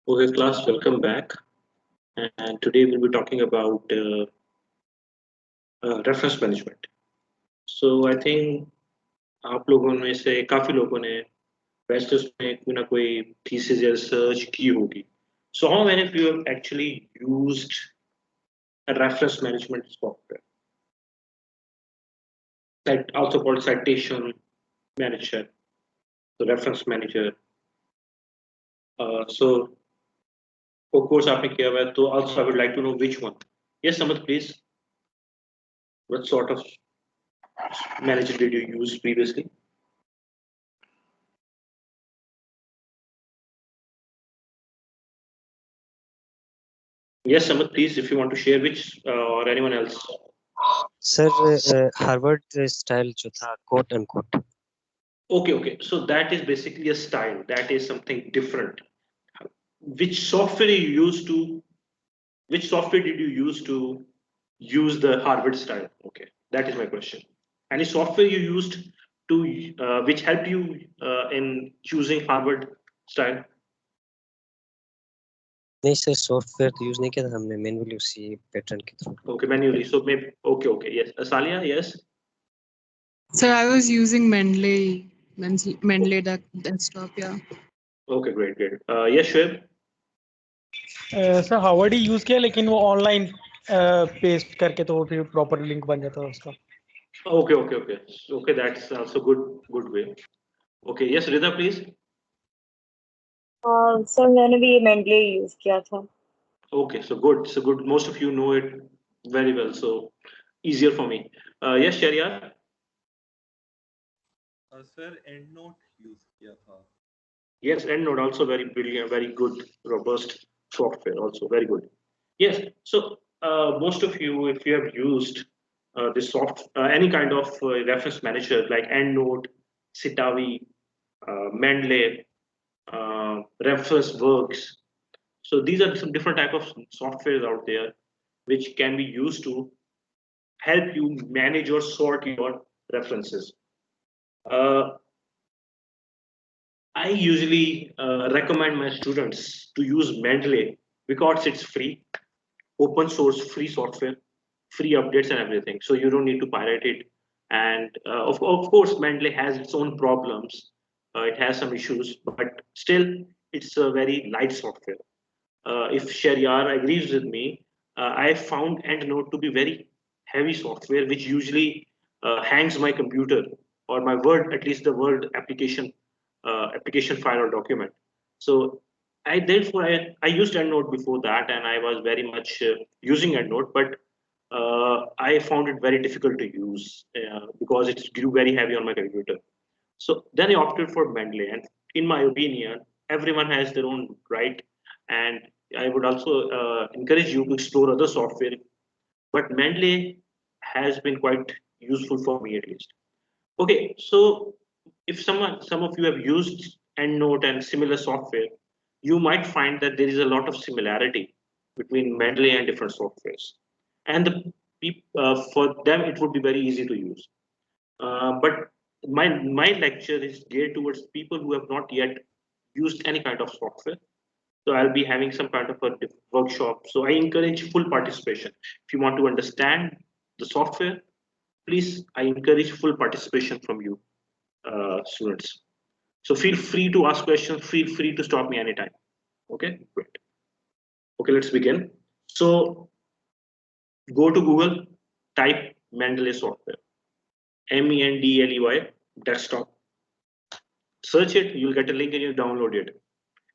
Okay, class, welcome back. And today we'll be talking about reference management. So I think आप लोगों में से काफी लोगों ने बैचलर्स में कोई ना कोई थीसिस या रिसर्च की होगी. So how many of you have actually used a reference management software, like also called citation manager, the reference manager? So of course आपने किया हुआ है. तो also I would like to know which one. Yes, Samad, please. What sort of manager did you use previously? Yes, Samad, please, if you want to share which or anyone else. Sir Harvard style जो था quote unquote. Okay. So that is basically a style. That is something different. Which software you used to? Which software did you use to use the Harvard style? Okay, that is my question. Any software you used to which helped you in choosing Harvard style? नहीं sir software तो use नहीं किया था हमने manually उसी pattern के through. Okay, manually. So maybe okay. Yes, Asalia, yes. Sir, I was using Mendeley desktop, yeah. Okay, great. Yes, Shoaib. Sir Harvard ही use किया लेकिन वो ऑनलाइन पेस्ट करके तो वो फिर प्रॉपर लिंक बन जाता है उसका. Okay. That's also good way. Okay, yes, Rida, please. Sir मैंने भी ये मेंडले यूज किया था. Okay, so good. Most of you know it very well, so easier for me. Yes, Sharia. Sir, EndNote use किया था. Yes, EndNote also very brilliant, very good, robust software. Also very good. Yes. So most of you, if you have used this any kind of reference manager like EndNote, Citavi, Mendeley, Reference Works. So these are some different type of softwares out there which can be used to help you manage or sort your references. I usually recommend my students to use Mendeley because it's free, open source, free software, free updates and everything. So you don't need to pirate it. And of course, Mendeley has its own problems. It has some issues, but still, it's a very light software. If Shariar agrees with me, I found EndNote to be very heavy software, which usually hangs my computer or my Word, at least the Word application file or document. So I used EndNote before that, and I was very much using EndNote, but I found it very difficult to use because it grew very heavy on my computer. So then I opted for Mendeley, and in my opinion, everyone has their own right, and I would also encourage you to explore other software. But Mendeley has been quite useful for me at least. Okay, so if some of you have used EndNote and similar software, you might find that there is a lot of similarity between Mendeley and different softwares, and for them it would be very easy to use. But my lecture is geared towards people who have not yet used any kind of software. So I'll be having some kind of a workshop. So I encourage full participation. If you want to understand the software, please, I encourage full participation from you, students. So feel free to ask questions. Feel free to stop me anytime. Okay, great. Okay, let's begin. So go to Google, type Mendeley software. Mendeley desktop. Search it, you'll get a link and you download it.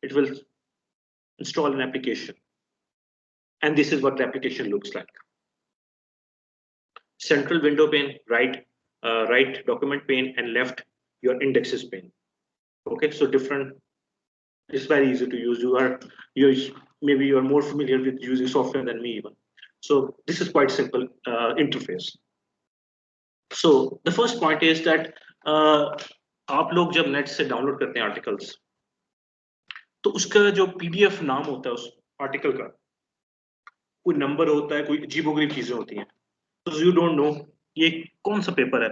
It will install an application. And this is what the application looks like. Central window pane, right document pane, and left your indexes pane. Okay, so different. It's very easy to use. Maybe you are more familiar with using software than me even. So this is quite simple interface. So the first point is that आप लोग जब net से download करते हैं articles तो उसका जो PDF नाम होता है उस आर्टिकल का कोई नंबर होता है, कोई अजीबोगरीब चीजें होती हैं, तो यू डोंट नो ये कौन सा पेपर है.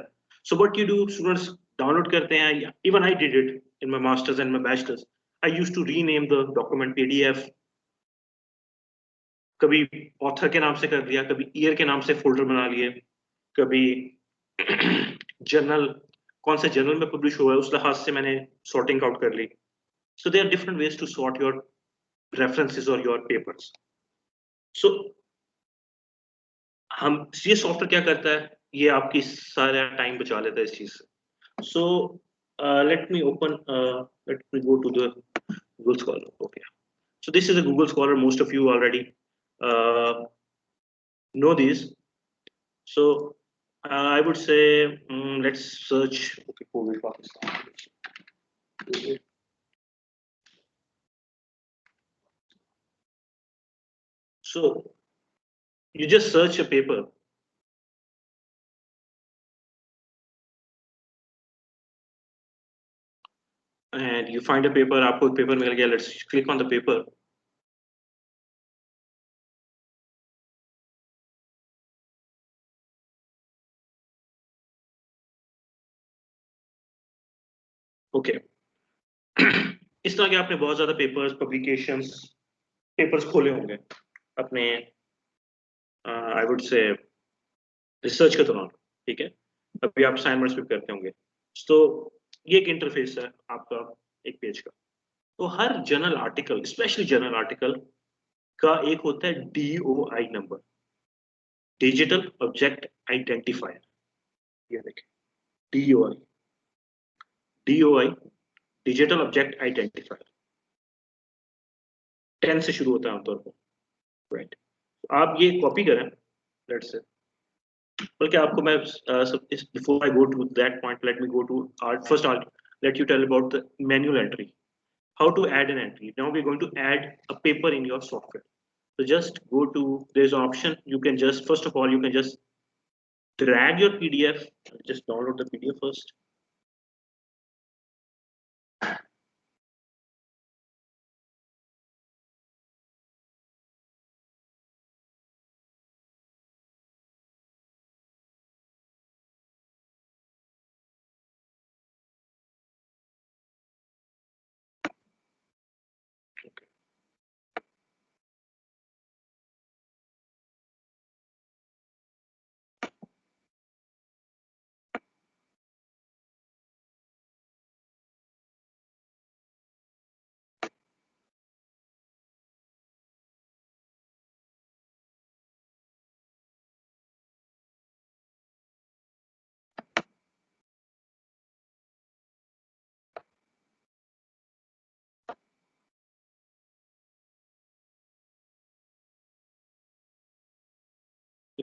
So what you do, students download करते हैं. Even I did it in my masters and my bachelors. I used to rename the document PDF. कभी author के नाम से कर दिया, कभी year के नाम से folder बना लिए, कभी journal कौन से journal में publish हुआ है उस लिहाज से मैंने sorting out कर ली. So there are different ways to sort your references or your papers. So हम ये सॉफ्टवेयर क्या करता है, ये आपकी सारा टाइम बचा लेता है इस चीज से. सो let me go to the Google Scholar. Okay, so this is a Google Scholar. Most of you already know these. So I would say let's search. Okay, COVID Pakistan. So you just search a paper. And you find a paper, आपको paper मिल गया, let's click on the paper. Okay. इस तरह के आपने बहुत ज्यादा papers, publications, papers खोले होंगे अपने आई वुड से रिसर्च के दौरान, ठीक है. अभी आप असाइनमेंट्स भी करते होंगे. तो ये एक इंटरफेस है आपका एक पेज का. तो हर journal article, specially journal article का एक होता है DOI number, digital object identifier. ये देखें, DOI डिजिटल ऑब्जेक्ट आइडेंटिफायर 10 से शुरू होता है आमतौर पर, राइट. आप ये कॉपी करें, लेट्स से, बल्कि आपको मैं before I go to that point, let me go to first let you tell about the manual entry, how to add an entry. Now we're going to add a paper in your software. So just go to, there's an option, you can just, first of all, you can just drag your PDF, just download the PDF first.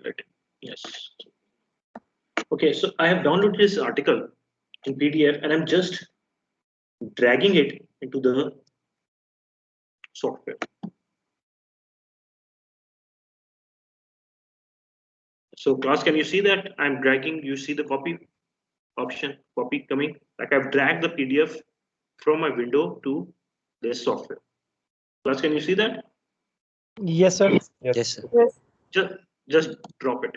Right. Yes. Okay, so I have downloaded this article in PDF and I'm just dragging it into the software. So class, can you see that I'm dragging? You see the copy option, copy coming, like I've dragged the PDF from my window to this software. Class, can you see that? Yes, sir. Yes, sir. Yes. Just drop it.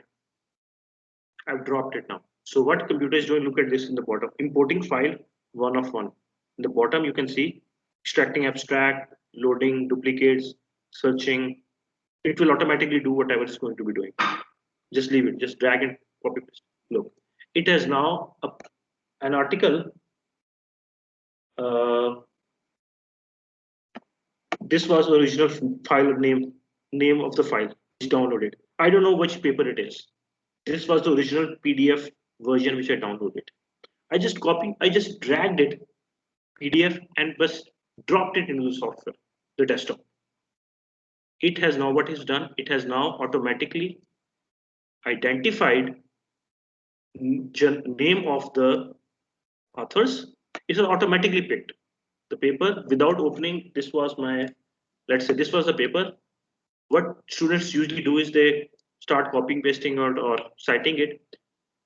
I've dropped it now. So what computer is doing, look at this in the bottom, importing file 1 of 1. In the bottom, you can see extracting abstract, loading duplicates, searching. It will automatically do whatever it's going to be doing. Just leave it, just drag and copy paste. Look, it has now an article. This was the original file name of the file. It's downloaded. I don't know which paper it is. This was the original PDF version which I downloaded. I just dragged it, PDF, and just dropped it into the software, the desktop. It has now, what is done, it has now automatically identified name of the authors. It is automatically picked. The paper without opening, this was my, let's say this was the paper. What students usually do is they start copying, pasting or citing it.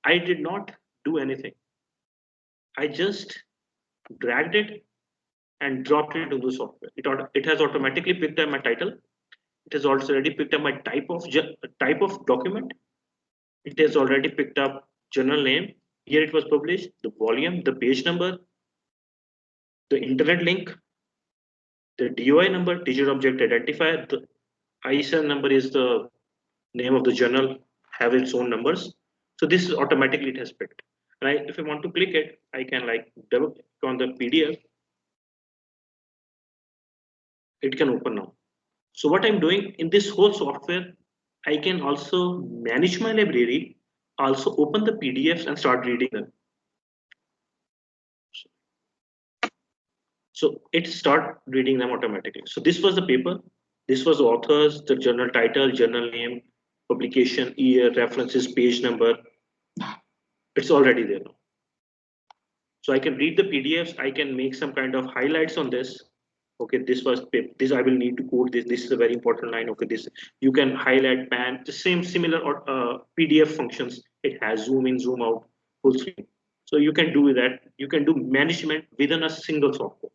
I did not do anything. I just dragged it and dropped it into the software. It has automatically picked up my title. It has already picked up my type of document. It has already picked up journal name. Here it was published, the volume, the page number, the internet link, The DOI number, digital object identifier, the ISN number is the name of the journal, have its own numbers. So this is automatically it has picked. Right? If I want to click it, I can like double click on the PDF. It can open now. So what I'm doing in this whole software, I can also manage my library, also open the PDFs and start reading them. So it start reading them automatically. So this was the paper. This was the authors, the journal title, journal name, publication, year, references, page number. It's already there now. So I can read the PDFs. I can make some kind of highlights on this. Okay, this was this. I will need to code this. This is a very important line. Okay, this you can highlight, pan, the same similar PDF functions. It has zoom in, zoom out, full screen. So you can do that. You can do management within a single software.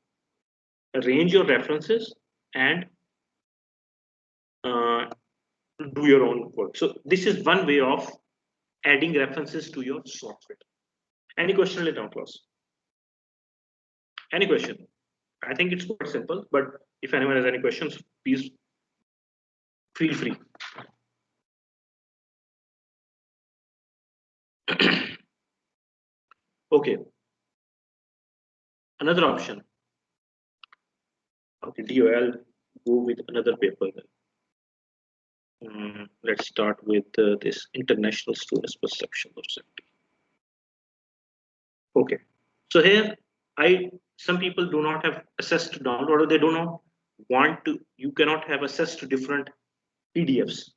Arrange your references and do your own work. So this is one way of adding references to your software. Any question later on, class? Any question? I think it's quite simple, but if anyone has any questions, please feel free. Okay. Another option. Okay, DOL, go with another paper then. Let's start with this international students perception of safety. Okay, so here some people do not have access to download, or they do not want to. You cannot have access to different PDFs.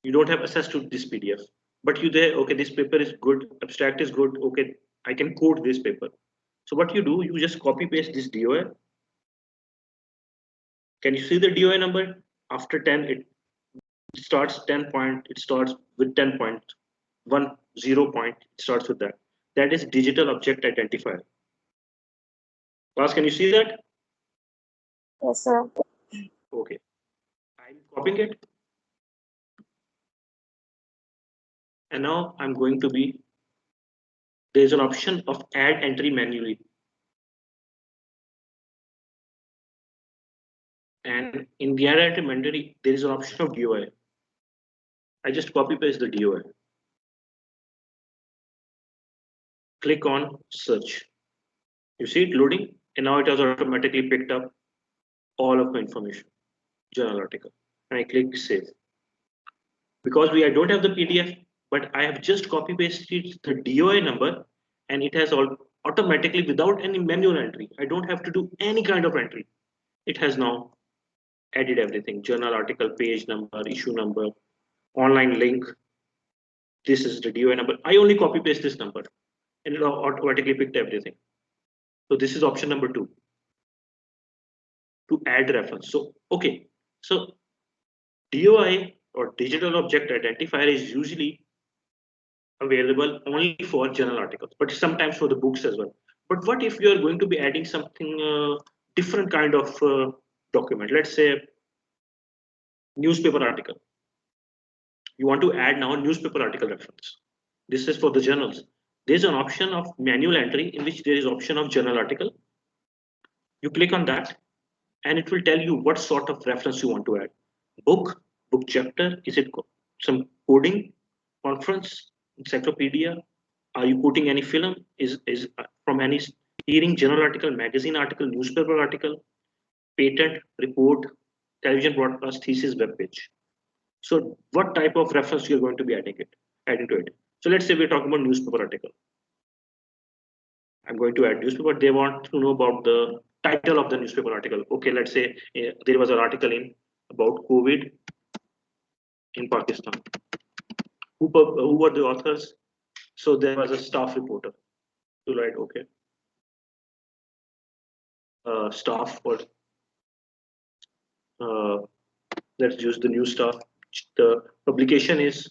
You don't have access to this PDF, but you there. Okay, this paper is good. Abstract is good. Okay, I can code this paper. So what you do, you just copy paste this DOI. Can you see the DOI number? After 10, it starts 10 point. It starts with 10 point, 0 point. It starts with that. That is digital object identifier. Class, can you see that? Yes, sir. Okay. I'm copying it. And now I'm going to be, there's an option of add entry manually. And in the add entry manually, there is an option of DOI. I just copy paste the DOI. Click on search. You see it loading, and now it has automatically picked up all of my information, journal article. And I click save. Because I don't have the PDF, but I have just copy pasted the DOI number, and it has all automatically without any manual entry. I don't have to do any kind of entry. It has now added everything: journal article, page number, issue number, online link. This is the DOI number. I only copy paste this number, and it automatically picked everything. So this is option number 2, to add reference. So okay, so DOI or digital object identifier is usually available only for journal articles, but sometimes for the books as well. But what if you are going to be adding something different kind of document? Let's say newspaper article. You want to add now newspaper article reference. This is for the journals. There's an option of manual entry in which there is option of journal article. You click on that, and it will tell you what sort of reference you want to add. Book chapter, is it some coding, conference, encyclopedia? Are you quoting any film? Is from any hearing, journal article, magazine article, newspaper article, patent, report, television broadcast, thesis, web page? So what type of reference you're going to be adding to it? So let's say we're talking about newspaper article. I'm going to add newspaper. They want to know about the title of the newspaper article. Okay, let's say there was an article about COVID in Pakistan. Who were the authors? So there was a staff reporter. So right, okay. Staff or let's use the news staff. The publication is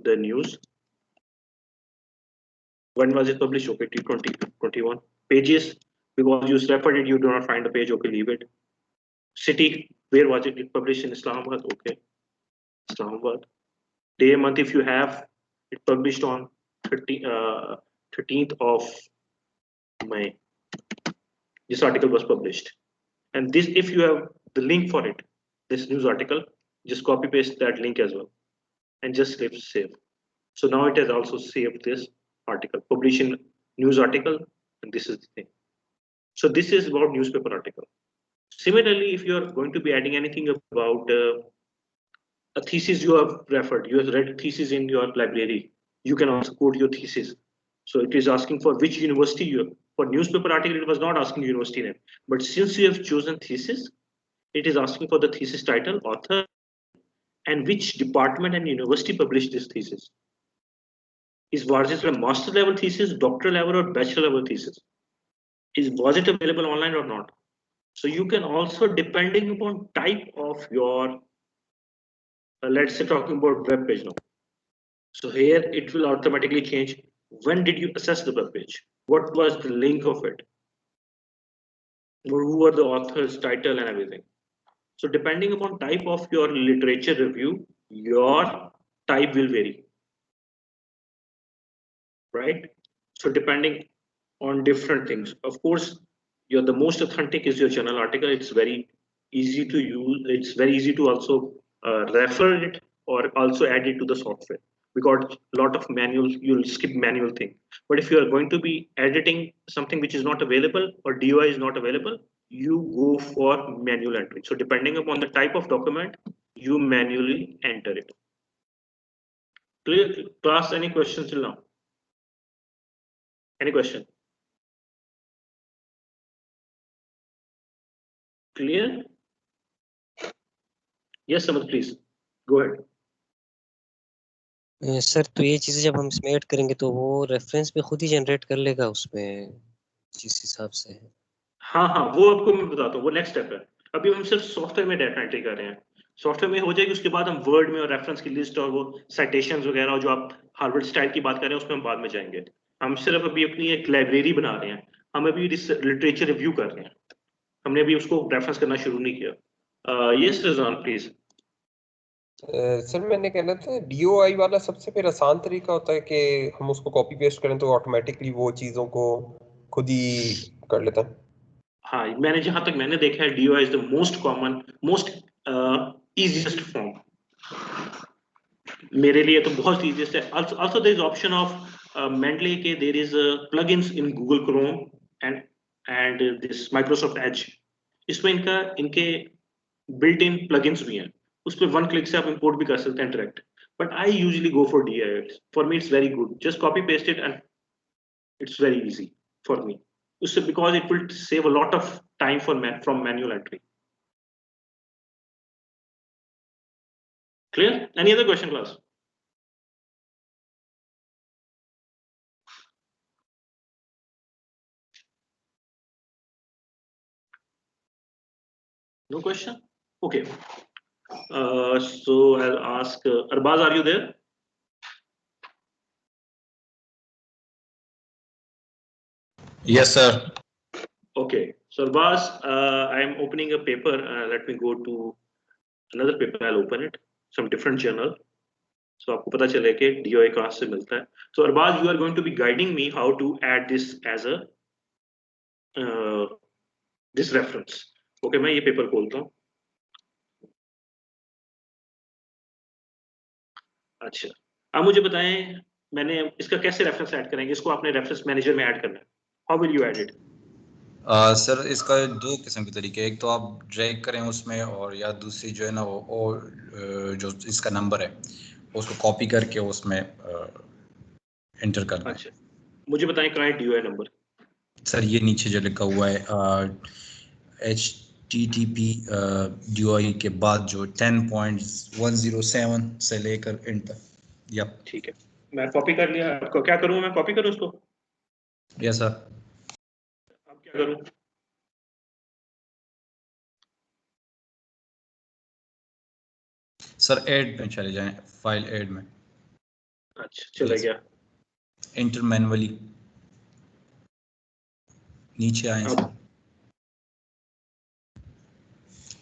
the news. When was it published? Okay, 2021. Pages, because you referred it, you do not find the page. Okay, leave it. City, where was it? It published in Islamabad. Okay, Islamabad. Day, month, if you have it published on 13th of May. this article was published. And this, if you have the link for it, this news article, just copy paste that link as well and just click save. So now it has also saved this article, publish in news article, and this is the thing. So this is about newspaper article. Similarly, if you are going to be adding anything about a thesis you have referred, you have read thesis in your library, you can also quote your thesis. So it is asking for which university you, for newspaper article, it was not asking university name. But since you have chosen thesis, it is asking for the thesis title, author, and which department and university published this thesis. Was it a master level thesis, doctoral level, or bachelor level thesis? Was it available online or not? So you can also, depending upon type of your, let's say talking about web page now. So here it will automatically change. When did you access the web page? What was the link of it? Who were the authors, title, and everything? So depending upon type of your literature review, your type will vary, right? So depending on different things, of course, the most authentic is your journal article. It's very easy to use. It's very easy to also refer it or also add it to the software, because a lot of manual, you'll skip manual thing. But if you are going to be editing something which is not available or DOI is not available, you go for manual entry. So depending upon the type of document, you manually enter it. Clear? Class, any questions till now? Any question? Clear? Yes, Samad, please. Go ahead. Sir तो ये चीजें जब हम इसमें add करेंगे तो वो reference पे खुद ही जनरेट कर लेगा उसमें जिस हिसाब से है। हाँ हाँ, वो आपको मैं बताता हूँ, वो नेक्स्ट स्टेप है। अभी हम सिर्फ सॉफ्टवेयर में डाटा एंट्री कर रहे हैं। सॉफ्टवेयर में हो जाएगी, उसके बाद हम वर्ड में और रेफरेंस की लिस्ट और वो साइटेशंस वगैरह, और जो आप हार्वर्ड स्टाइल की बात कर रहे हैं, उसमें हम बाद में जाएंगे। हम सिर्फ अभी अपनी एक लाइब्रेरी बना रहे हैं, हम अभी लिटरेचर रिव्यू कर रहे हैं, हमने अभी उसको रेफरेंस करना शुरू नहीं किया। Yes Rizwan please. सर मैंने कहना था DOI वाला सबसे फिर आसान तरीका होता है कि हम उसको कॉपी पेस्ट करें तो ऑटोमेटिकली वो चीजों को खुद ही कर लेता है। हाँ, मैंने जहां तक मैंने देखा है, DOI is the most common, most easiest form. मेरे लिए तो बहुत इजीएस्ट है। also there is option of Mendeley के there is plugins in Google Chrome and this Microsoft Edge। इसमें इनके built in plugins भी हैं, उस पर वन क्लिक से आप इंपोर्ट भी कर सकते हैं direct. But I usually go for DOI। For me it's very good, just copy paste it and it's very easy for me, because it will save a lot of time from manual entry. Clear? Any other question, class? No question? Okay. So I'll ask Arbaz, are you there? Yes, sir. Okay. So Arbaz, I am opening a paper. Let me go to another paper. I'll open it. Some different journal. So आपको पता चले कि DOI कहाँ से मिलता है। So Arbaz, you are going to be guiding me how to add this as a this reference. Okay, मैं ये पेपर खोलता हूँ। अच्छा, अब मुझे बताएं, मैंने इसका कैसे रेफरेंस ऐड करेंगे? इसको आपने रेफरेंस मैनेजर में ऐड करना है। How will you add it? Sir इसका दो किस्म के तरीके, एक तो आप ड्रैग करें उसमें, और या दूसरी जो है ना वो जो इसका नंबर है उसको कॉपी करके उसमें एंटर करना है। अच्छा, मुझे बताएं कहाँ है DOI नंबर? सर ये नीचे जो लिखा हुआ है HTTP DOI के बाद जो 10.107 से लेकर एंड तक। यप, ठीक है, मैं कॉपी कर लिया। आपको क्या करूँ, मैं कॉपी करूँ उसको? Yes sir. अब क्या करूँ? सर ऐड में चले जाएं, फाइल ऐड में। अच्छा, चला गया। एंटर मैनुअली, नीचे आए सर,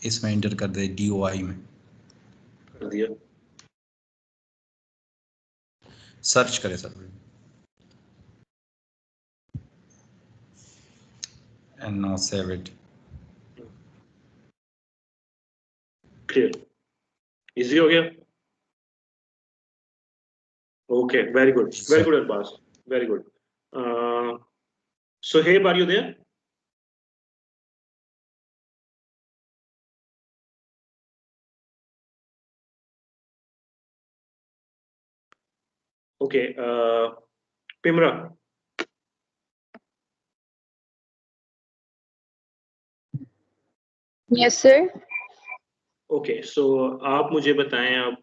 इसमें एंटर कर दे DOI में। कर दिया। सर्च करें sir, and now save it. Clear? Easy हो गया? Okay, very good. Very good, Abbas. Very good. Sohaib, are you there? Okay, Pimra. Yes, sir. Okay, so आप मुझे बताएं आप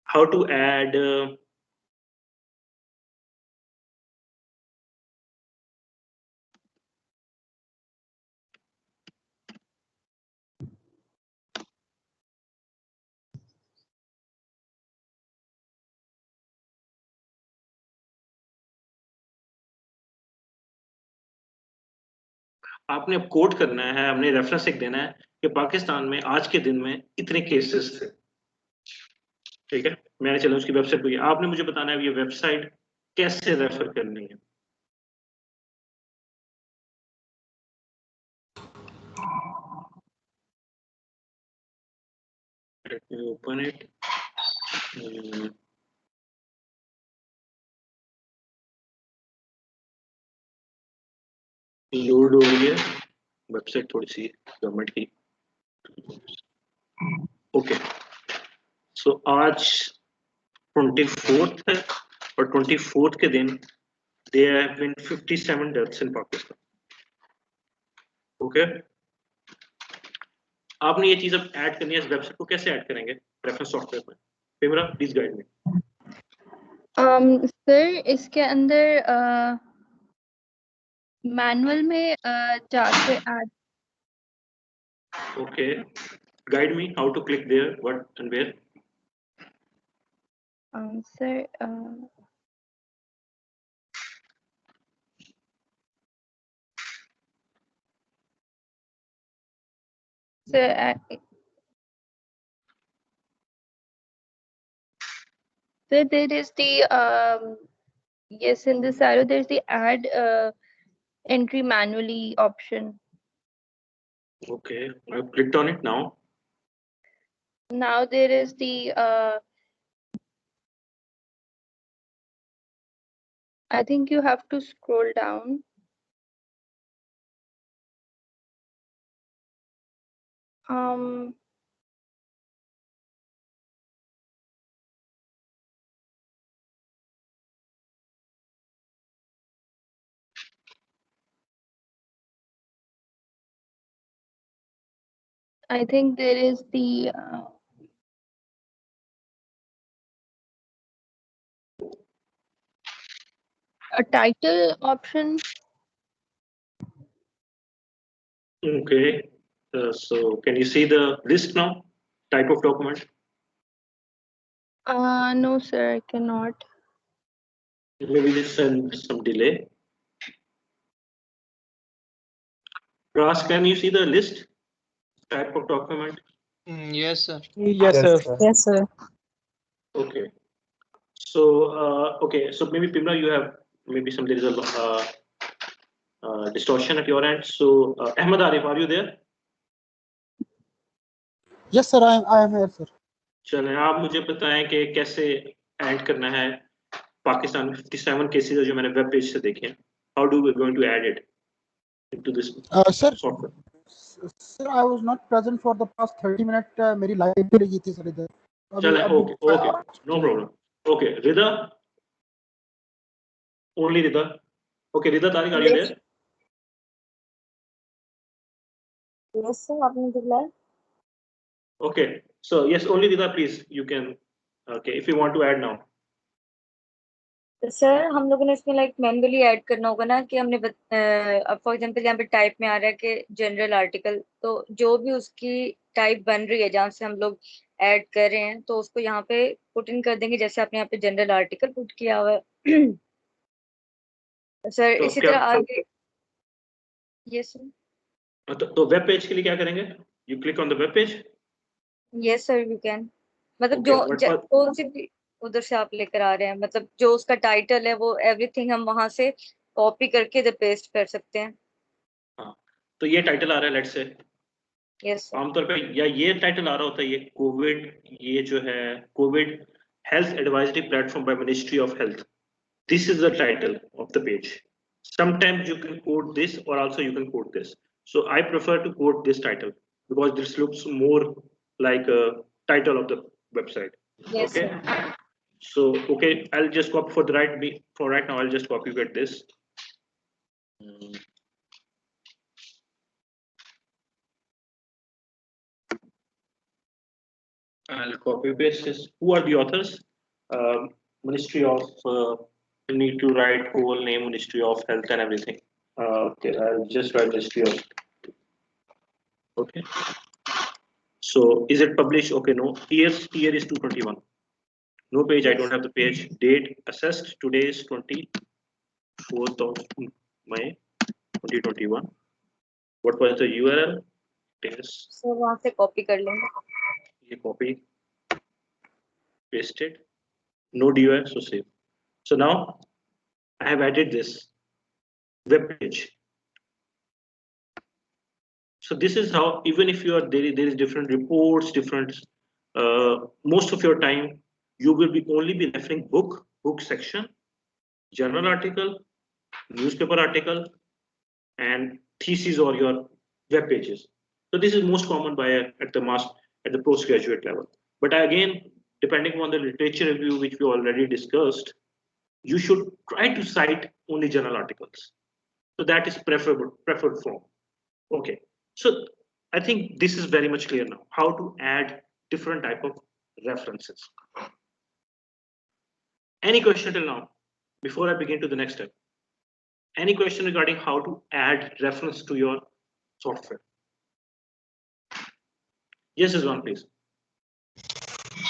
how to add आपने अब कोट करना है, हमने रेफरेंस एक देना है कि पाकिस्तान में आज के दिन में इतने केसेस थे, ठीक है। मैंने चलो उसकी वेबसाइट को, आपने मुझे बताना है ये वेबसाइट कैसे रेफर करनी है। Let me open it. Load हो रही है वेबसाइट थोड़ी सी गवर्नमेंट की। ओके, सो आज 24th है और 24th के दिन there have been 57 deaths in Pakistan. Okay, आपने ये चीज अब ऐड करनी है इस वेबसाइट को, कैसे ऐड करेंगे रेफरेंस सॉफ्टवेयर में? पिमरा प्लीज गाइड मी। सर इसके अंदर मैनुअल में जाके add. Okay, guide me how to click there, what and where. Sir so there is the yes, in this arrow there's the add entry manually option. Okay, I've clicked on it now. Now there is the I think you have to scroll down. I think there is the a title option. Okay, so can you see the list now? Type of document? No, sir, I cannot. Maybe there's some delay. Ras, can you see the list? Type of document? Yes, sir. Yes, sir. Yes, sir. Okay. So, okay, so maybe Pimra, you have maybe some, there is a distortion at your end. So, Ahmad Arif, are you there? Yes, sir, I am here, sir. चलें, आप मुझे बताएं कि कैसे add करना है पाकिस्तान में 57 cases है जो मैंने वेब पेज से देखे हैं। How do we going to add it into this software? Sir, I was not present for the past 30 minutes. मेरी लाइव भी लगी थी सर इधर। चलें, okay, no problem. Okay, Rida, only Rida. Okay, Rida Tariq, are you there? Yes, sir, आपने दिलाया। Okay, so yes, only Rida, please, you can. Okay, if you want to add now. Sir हम लोगों ने इसमें like manually add करना होगा ना कि हमने अब फॉर एग्जांपल यहाँ पे टाइप में आ रहा है कि जनरल आर्टिकल, तो जो भी उसकी टाइप बन रही है जहाँ से हम लोग ऐड कर रहे हैं तो उसको यहाँ पे पुट इन कर देंगे, जैसे आपने यहाँ पे जनरल आर्टिकल पुट किया हुआ है। सर तो इसी तरह आगे। Yes sir. तो वेब पेज के लिए क्या करेंगे? You click on the web page? Yes sir, you can. मतलब Okay, जो कौन सी भी उधर से आप लेकर आ रहे हैं, मतलब जो उसका टाइटल है वो एवरीथिंग हम वहां से कॉपी करके इधर पेस्ट कर सकते हैं। हाँ, तो ये टाइटल आ रहा है, लेट्स से यस आमतौर पे, या ये टाइटल आ रहा होता है, ये कोविड, ये जो है Covid health advisory platform by ministry of health, this is the title of the page. Sometimes you can quote this, or also you can quote this. So I prefer to quote this title because this looks more like a title of the website. Yes Okay. So okay, I'll just copy for the for right now. I'll just copy get this. I'll copy paste this. Who are the authors? Ministry of. You need to write whole name, Ministry of Health and everything. Okay, I'll just write Ministry of. Okay. So is it published? Okay, no. Year is 221. No page. I don't have the page. Date assessed. Today is 24th of May 2021. What was the URL? Yes. Sir वहाँ से copy कर लेंगे। ये copy, pasted. No DUI, so save. So now I have added this web page. So this is how, even if you are there is different reports, different most of your time you will be only be referring book section, journal article, newspaper article, and thesis or your web pages. So this is most common at the postgraduate level. But again, depending on the literature review which we already discussed, you should try to cite only journal articles. So that is preferred form. Okay. So I think this is very much clear now, how to add different type of references. Any question till now, before I begin to the next step? Any question regarding how to add reference to your software? Yes, is one please.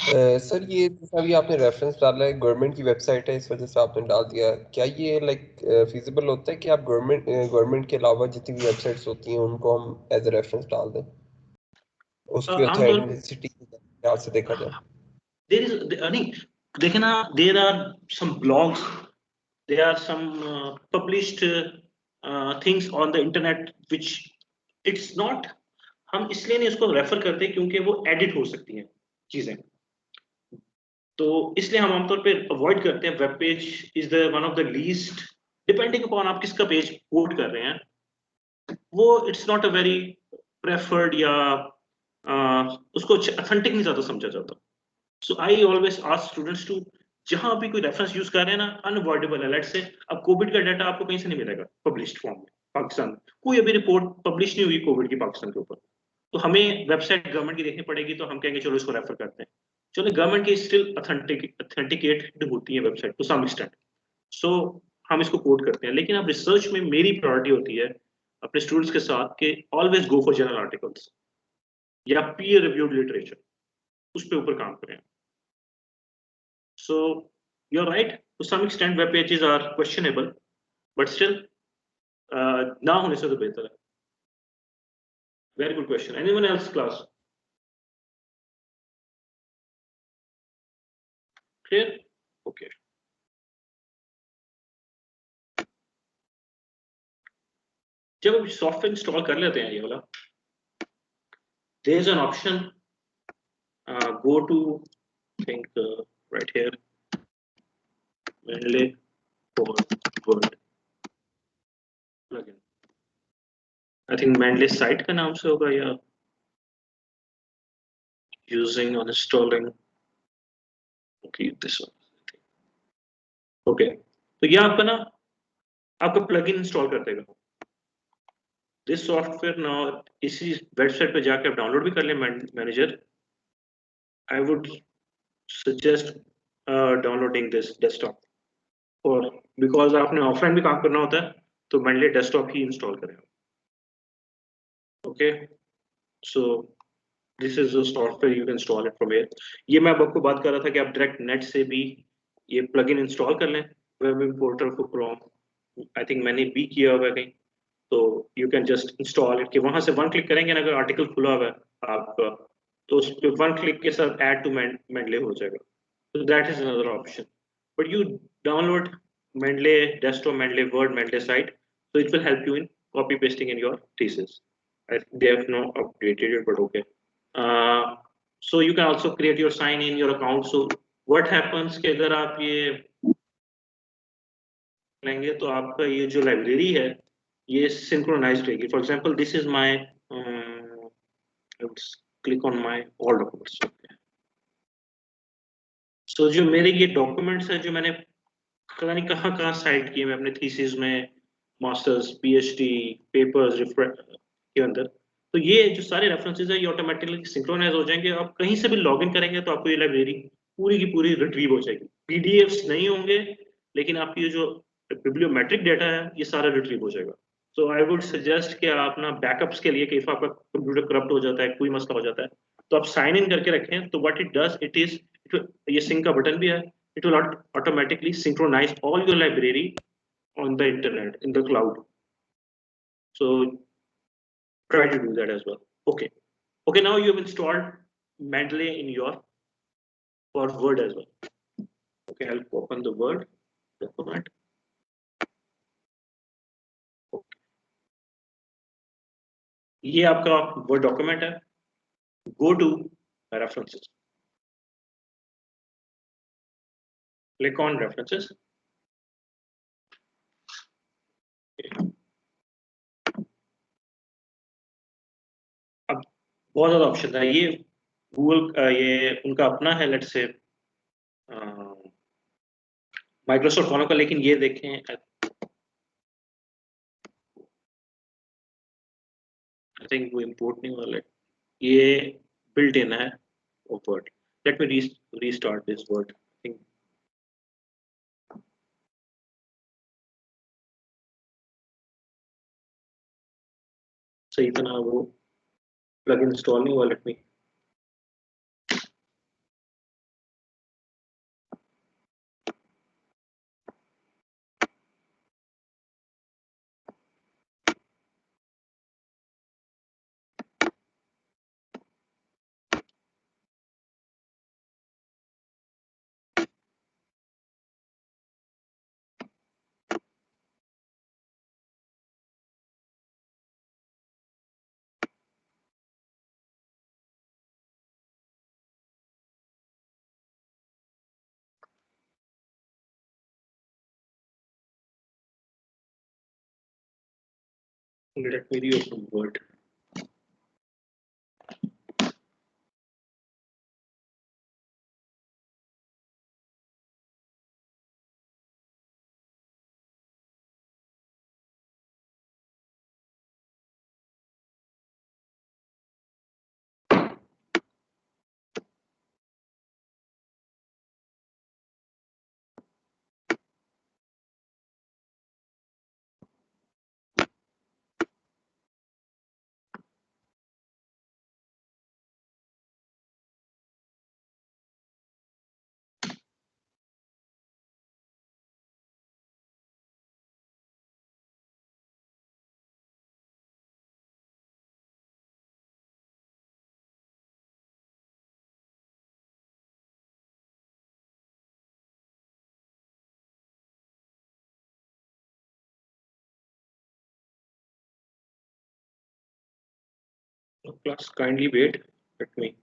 Sir ये अभी आपने reference डाला है, government की website है, इस वजह से आपने डाल दिया। क्या ये लाइक फिजिबल होता है कि आप गवर्नमेंट के अलावा जितनी भी वेबसाइट्स होती हैं उनको हम एज ए रेफरेंस डाल दें, उसकी ऑथेंटिसिटी से देखा जाए? There is देखे ना, there are some blogs, there are some published things on the internet which it's not, हम इसलिए नहीं उसको रेफर करते क्योंकि वो एडिट हो सकती हैं चीजें, तो इसलिए हम आमतौर पे अवॉइड करते हैं। Web page is the one of the least, depending upon आप किसका पेज कोट कर रहे हैं, वो it's not a very preferred या उसको ऑथेंटिक नहीं ज्यादा समझा जाता। So I always ask students to, जहां भी कोई रेफरेंस यूज कर रहे हैं ना, अनअवॉइडेबल है। लेट्स से अब कोविड का डाटा आपको कहीं से नहीं मिलेगा पब्लिश्ड फॉर्म में, पाकिस्तान कोई अभी रिपोर्ट पब्लिश नहीं हुई कोविड की पाकिस्तान के ऊपर, तो हमें वेबसाइट गवर्नमेंट की देखनी पड़ेगी, तो हम कहेंगे चलो इसको रेफर करते हैं। चलो गवर्नमेंट की स्टिल ऑथेंटिकेटेड होती है वेबसाइट टू सम एक्सटेंट, सो हम इसको कोड करते हैं। लेकिन अब रिसर्च में मेरी प्रायोरिटी होती है अपने स्टूडेंट्स के साथ कि always go for journal articles या पीयर रिव्यूड लिटरेचर, उस पे ऊपर काम करें। So you are right, to some extent web pages are questionable, but still ना होने से तो बेहतर है। Very good question. Anyone else class? Clear? Okay. जब आप सॉफ्टवेयर इंस्टॉल कर लेते हैं ये वाला, there is an option, go to think right here, Mendeley for Word plugin. I think Mendeley site का नाम से होगा या using on installing. Okay, this one. Okay, तो ये आपका ना आपका प्लगइन इंस्टॉल कर देगा। दिस सॉफ्टवेयर ना इसी वेबसाइट पे जाके आप डाउनलोड भी कर लें manager. I would suggest downloading this desktop, और बिकॉज आपने ऑफलाइन भी काम करना होता है तो मेनली डेस्कटॉप ही इंस्टॉल करें। Okay, so this is the software, you can install it from here. ये मैं आपको बात कर रहा था कि आप डायरेक्ट नेट से भी ये प्लगइन इंस्टॉल कर लें web importer for Chrome. I think मैंने भी किया हुआ है कहीं, तो you can just install it, कि वहां से वन क्लिक करेंगे ना, अगर आर्टिकल खुला हुआ है आपका तो उस पे वन क्लिक के साथ ऐड टू मेंडले हो जाएगा। So that is another option, but you download Mendeley desktop, Mendeley Word, Mendeley site. So it will help you in copy pasting in your thesis. They have not updated it, but okay. So you can also create your sign in your account. So what happens कि अगर आप ये लेंगे तो आपका ये जो library है ये सिंक्रोनाइज्ड रहेगी. For example this is my let's click on my all documents. So जो मेरे ये डॉक्यूमेंट्स है जो मैंने पता नहीं कहाँ साइट किए मैं अपने थीसिस में, मास्टर्स, पीएचडी, पेपर्स के अंदर. तो ये जो सारे रेफरेंसेस है ये ऑटोमेटिकली सिंक्रोनाइज हो जाएंगे. आप कहीं से भी लॉगिन करेंगे तो आपको ये लाइब्रेरी पूरी की पूरी रिट्रीव हो जाएगी. पीडीएफ्स नहीं होंगे लेकिन आपकी जो बिब्लियोमेट्रिक डेटा है ये सारा रिट्रीव हो जाएगा. सो आई वुड सजेस्ट कि आप ना बैकअप्स के लिए कि if आपका कंप्यूटर करप्ट हो जाता है, कोई मसला हो जाता है, तो आप साइन इन करके रखें. तो what it does it is, ये सिंक का बटन भी है. It will automatically synchronize all your library on the internet in the cloud. So try to do that as well. Okay. Okay, now you have installed Mendeley in your for Word as well. Okay, I'll open the Word document. Okay. ये आपका Word document है. Go to references. Click on references. Okay. अब बहुत ज़्यादा option है. ये Google ये उनका अपना है, लेट्स से माइक्रोसॉफ्ट वालों का, लेकिन ये देखें I think वो import नहीं वाला है. ये built in है Word. Let me restart this Word. I think सही तरह वो plugin install नहीं हुआ. Let me reopen Word. Class, kindly wait. Let me.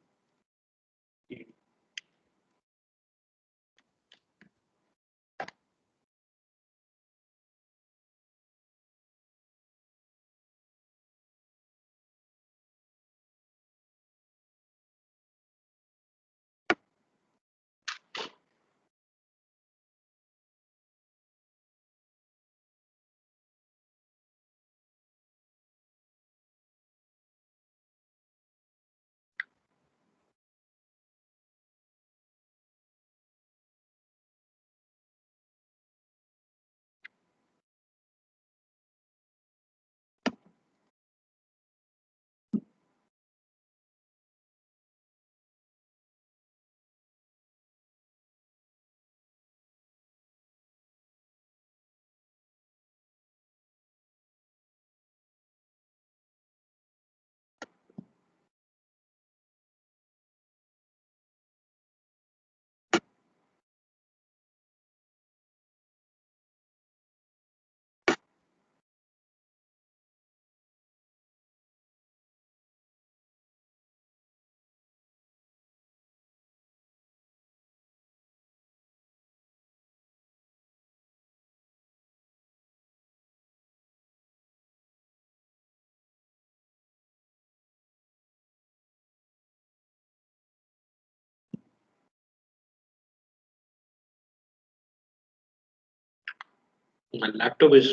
My laptop is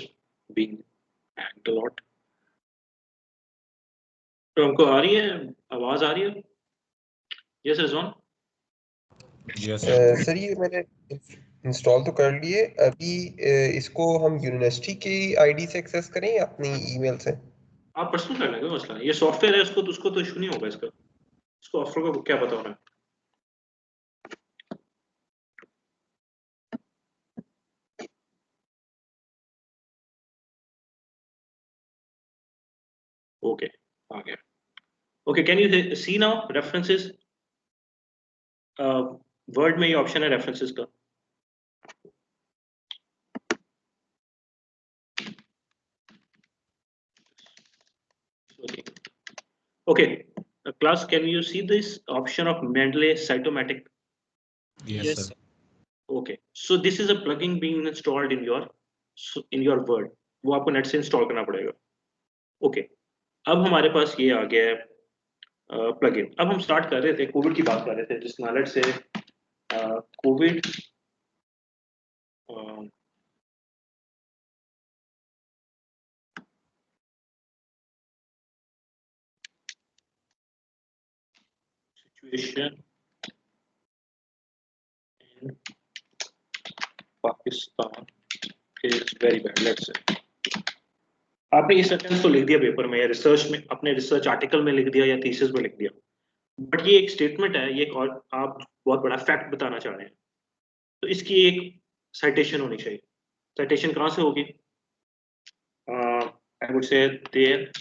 being hacked a lot. तो हमको आ रही है, आवाज आ रही है? Yes, Rizwan. यस सर ये मैंने इंस्टॉल तो कर लिए, अभी इसको हम यूनिवर्सिटी की आईडी से एक्सेस करें या अपनी ईमेल से? आप पर्सनल कर लेंगे मसला, ये सॉफ्टवेयर है, उसको तो इशू नहीं होगा इसका, इसको ऑफर को क्या पता होना है। ओके, आ गया। Okay, can you see now references? Word में ये ऑप्शन है रेफरेंसेस का। Okay, class, can you see this option of Mendeley cytomatic? Yes sir Okay, so this is a plugin being installed in your Word. वो आपको net से install करना पड़ेगा। Okay, अब हमारे पास ये आ गया है प्लगइन। अब हम स्टार्ट कर रहे थे, कोविड की बात कर रहे थे, जिस नॉलेज से Covid situation in Pakistan is very bad, let's say. आपने ये सेंटेंस तो लिख दिया पेपर में या रिसर्च में, अपने रिसर्च आर्टिकल में लिख दिया या थीसिस में लिख दिया, बट ये एक स्टेटमेंट है, ये एक और आप बहुत बड़ा फैक्ट बताना चाह रहे हैं, तो इसकी एक साइटेशन होनी चाहिए। साइटेशन कहाँ से होगी? I would say there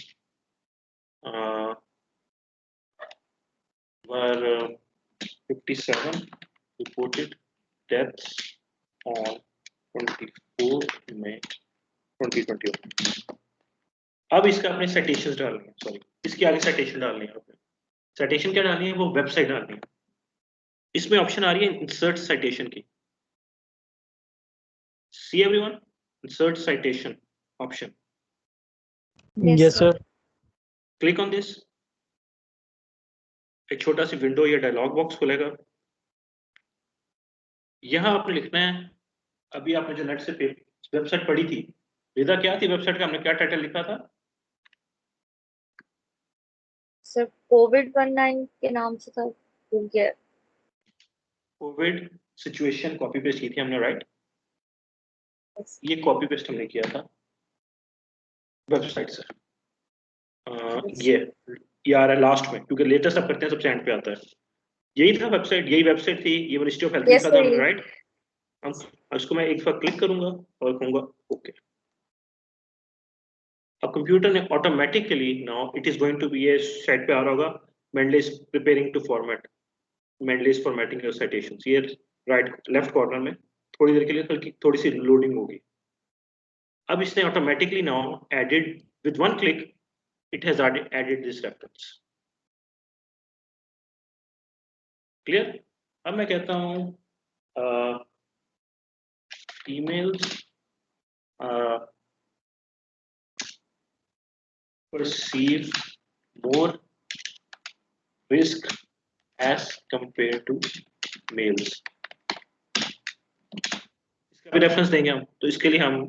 were 57 reported deaths on 24 May 2021। अब इसका अपने साइटेशंस डालनी है, सॉरी इसके आगे साइटेशन डालनी है आपने। साइटेशन क्या डालनी है? वो वेबसाइट डालनी है। इसमें ऑप्शन आ रही है इंसर्ट साइटेशन की। See everyone, insert citation option, yes sir click on this. एक छोटा सी विंडो या डायलॉग बॉक्स खुलेगा। यहाँ आपने लिखना है, अभी आपने जो नेट से वेबसाइट पढ़ी थी, रिदा क्या थी वेबसाइट का, हमने क्या टाइटल लिखा था? सर COVID-19 के नाम से था, भूल गया। कोविड सिचुएशन कॉपी पेस्ट की थी हमने, राइट? ये कॉपी पेस्ट हमने किया था वेबसाइट से। ये आ रहा है लास्ट में, क्योंकि लेटेस्ट आप करते हैं सबसे एंड पे आता है। यही था वेबसाइट, यही वेबसाइट थी, ये मिनिस्ट्री ऑफ हेल्थ लिखा था हमने, राइट? हम इसको मैं एक बार क्लिक करूंगा और कहूंगा ओके। अब कंप्यूटर ने automatically now it is going to be, ये साइट पे आ रहा होगा, Mendeley is preparing to format, Mendeley is formatting your citations। ये राइट लेफ्ट कॉर्नर में थोड़ी देर के लिए थोड़ी सी लोडिंग होगी। अब इसने automatically now added with one click, it has added this reference. Clear? अब मैं कहता हूं emails perceive more risk as compared to mails। इसका भी रेफरेंस देंगे हम, तो इसके लिए हम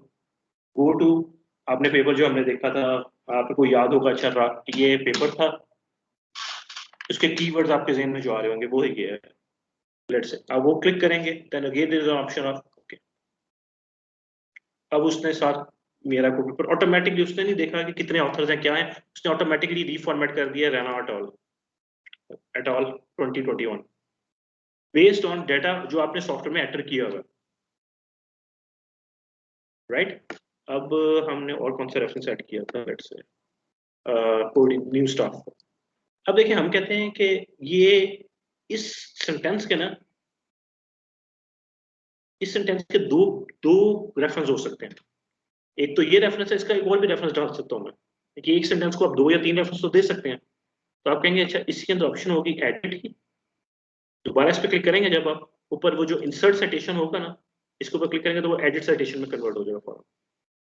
गो टू, आपने पेपर जो हमने देखा था, आपको याद होगा अच्छा रहा, ये पेपर था, उसके कीवर्ड्स आपके ज़हन में जो आ रहे होंगे वो ही है। लेट्स से अब वो क्लिक करेंगे, then again there is an option of okay. अब उसने साथ मेरा को पेपर ऑटोमेटिकली, उसने नहीं देखा कि कितने ऑथर्स हैं क्या हैं, उसने ऑटोमेटिकली रीफॉर्मेट कर दिया Raina at all 2021 based on data जो आपने सॉफ्टवेयर में एंटर किया हुआ, राइट? अब हमने और कौन सा रेफरेंस ऐड किया था, let's say coding new staff. अब देखिए हम कहते हैं कि ये इस सेंटेंस के ना, इस सेंटेंस के दो रेफरेंस हो सकते हैं। एक तो ये रेफरेंस है, इसका एक और भी रेफरेंस डाल सकता हूँ मैं कि एक सेंटेंस को आप 2 या 3 रेफरेंस तो दे सकते हैं। तो आप कहेंगे अच्छा इसके अंदर ऑप्शन होगी एडिट की, दोबारा इस पर क्लिक करेंगे, जब आप ऊपर वो जो इंसर्ट साइटेशन होगा ना, इसके ऊपर क्लिक करेंगे तो वो एडिट साइटेशन में कन्वर्ट हो जाएगा फॉर्म।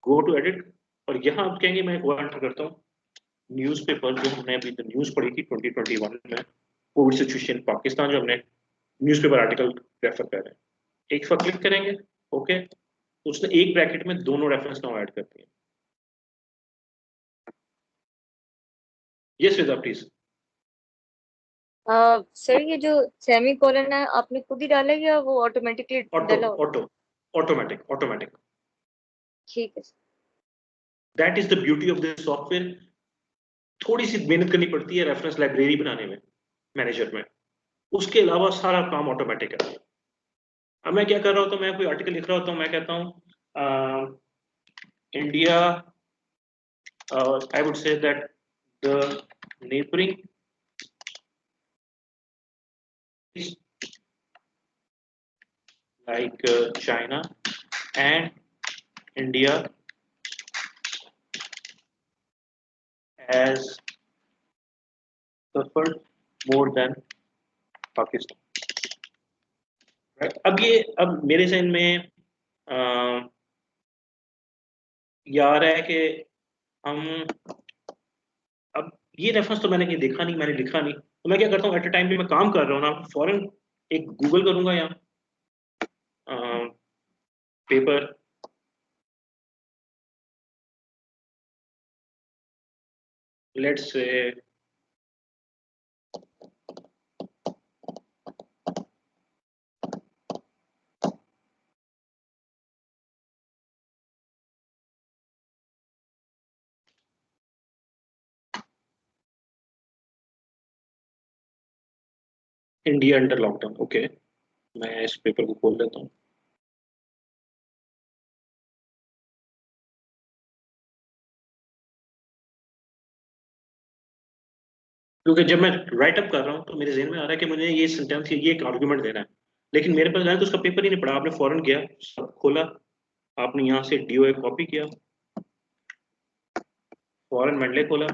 गो टू एडिट, और यहाँ आप कहेंगे मैं एक और एंटर करता हूँ न्यूज़पेपर, जो हमने अभी न्यूज़ पढ़ी थी 2021 में, कोविड सिचुएशन पाकिस्तान, जो हमने न्यूज़पेपर आर्टिकल रेफर कर रहे हैं, एक पर क्लिक करेंगे ओके। उसने एक ब्रैकेट में दोनों रेफरेंस नाउ ऐड कर दिए। यस विदा प्लीज। सर ये जो सेमी कोलन है आपने खुद ही डाला या वो ऑटोमेटिकली डाला होता है? ऑटोमेटिक। ठीक है। That is the beauty of this software. थोड़ी सी मेहनत करनी पड़ती है रेफरेंस लाइब्रेरी बनाने में मैनेजर में, उसके अलावा सारा काम ऑटोमेटिक है। अब मैं क्या कर रहा होता हूँ, मैं कोई आर्टिकल लिख रहा होता हूँ, मैं कहता हूँ India, I would say that the neighbouring like China and India has suffered more than Pakistan. Right? अब मेरे जहन में ये आ रहा है कि हम अब ये रेफरेंस तो मैंने कहीं देखा नहीं, मैंने लिखा नहीं, तो मैं क्या करता हूँ एट अ टाइम पे मैं काम कर रहा हूँ ना, फौरन एक गूगल करूंगा या paper let's say India under lockdown. Okay, मैं इस पेपर को खोल लेता हूँ। क्योंकि जब मैं राइट अप कर रहा हूँ तो मेरे जहन में आ रहा है कि मुझे ये सेंटेंस, ये एक आर्गुमेंट देना है, लेकिन मेरे पास तो उसका पेपर ही नहीं पड़ा। आपने फौरन गया, सब खोला, आपने यहाँ से डीओए कॉपी किया, फौरन मेंडले खोला,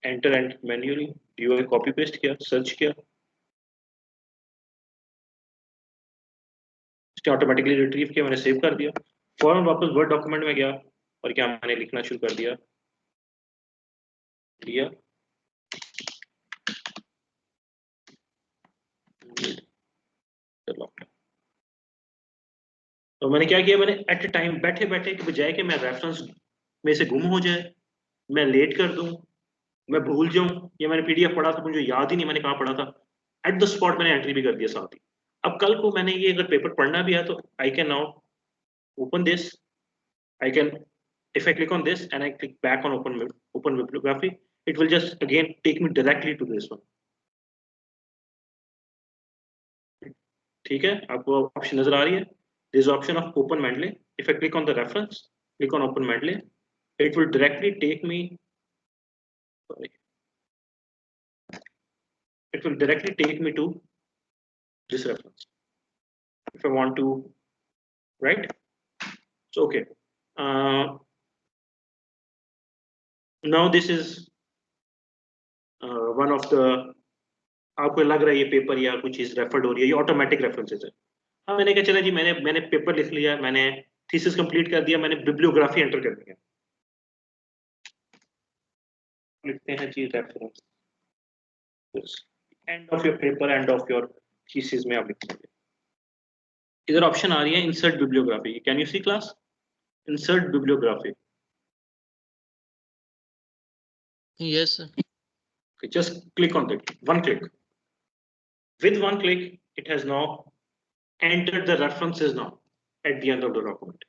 enter and manually DOA copy paste किया, सर्च किया, इसने ऑटोमेटिकली रिट्रीव किया, मैंने सेव कर दिया, फौरन वापस वर्ड डॉक्यूमेंट में गया और क्या मैंने लिखना शुरू कर दिया, तो मैंने क्या किया, मैंने एट अ टाइम बैठे बैठे के बजाय कि मैं रेफरेंस में से गुम हो जाए, मैं लेट कर दूं, मैं भूल जाऊं, या मैंने पीडीएफ पढ़ा था मुझे याद ही नहीं मैंने कहाँ पढ़ा था, एट द स्पॉट मैंने एंट्री भी कर दिया साथ ही। अब कल को मैंने ये अगर पेपर पढ़ना भी है तो I can now open this, I can, if I click on this and I click back on open bibliography, it will just again take me directly to this one. ठीक है, आपको ऑप्शन नजर आ रही है? There is option of open Mendeley. If I click on the reference, click on open Mendeley, it will directly take me. Sorry. It will directly take me to this reference. If I want to, right? So okay. Now this is one of the, आपको लग रहा है ये paper या कुछ चीज referred हो रही है, ये ऑटोमेटिक रेफरेंसेस है। हाँ, मैंने कहा चला जी, मैंने पेपर लिख लिया, मैंने थीसिस कंप्लीट कर दिया, मैंने बिब्लियोग्राफी एंटर कर दिया, लिखते हैं जी reference, end of your paper, end of your thesis में आप लिखेंगे। इधर ऑप्शन आ रही है insert bibliography, can you see class? Insert bibliography. Yes, sir. Okay, just click on that, one click. With one click, it has now entered the references now at the end of the document.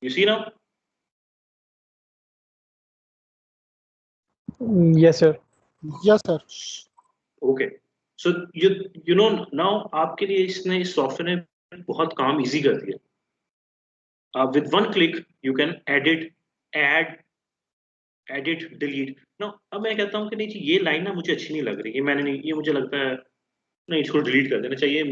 You see now? Yes, sir. Yes, sir. Okay. So you know now आपके लिए इसने इस software ने बहुत काम easy कर दिया। With one click you can edit, add, edit, delete. Now अब मैं कहता हूँ कि नहीं जी, ये लाइन ना मुझे अच्छी नहीं लग रही, ये मैंने नहीं, ये मुझे लगता है नहीं, इसको डिलीट कर देना चाहिए,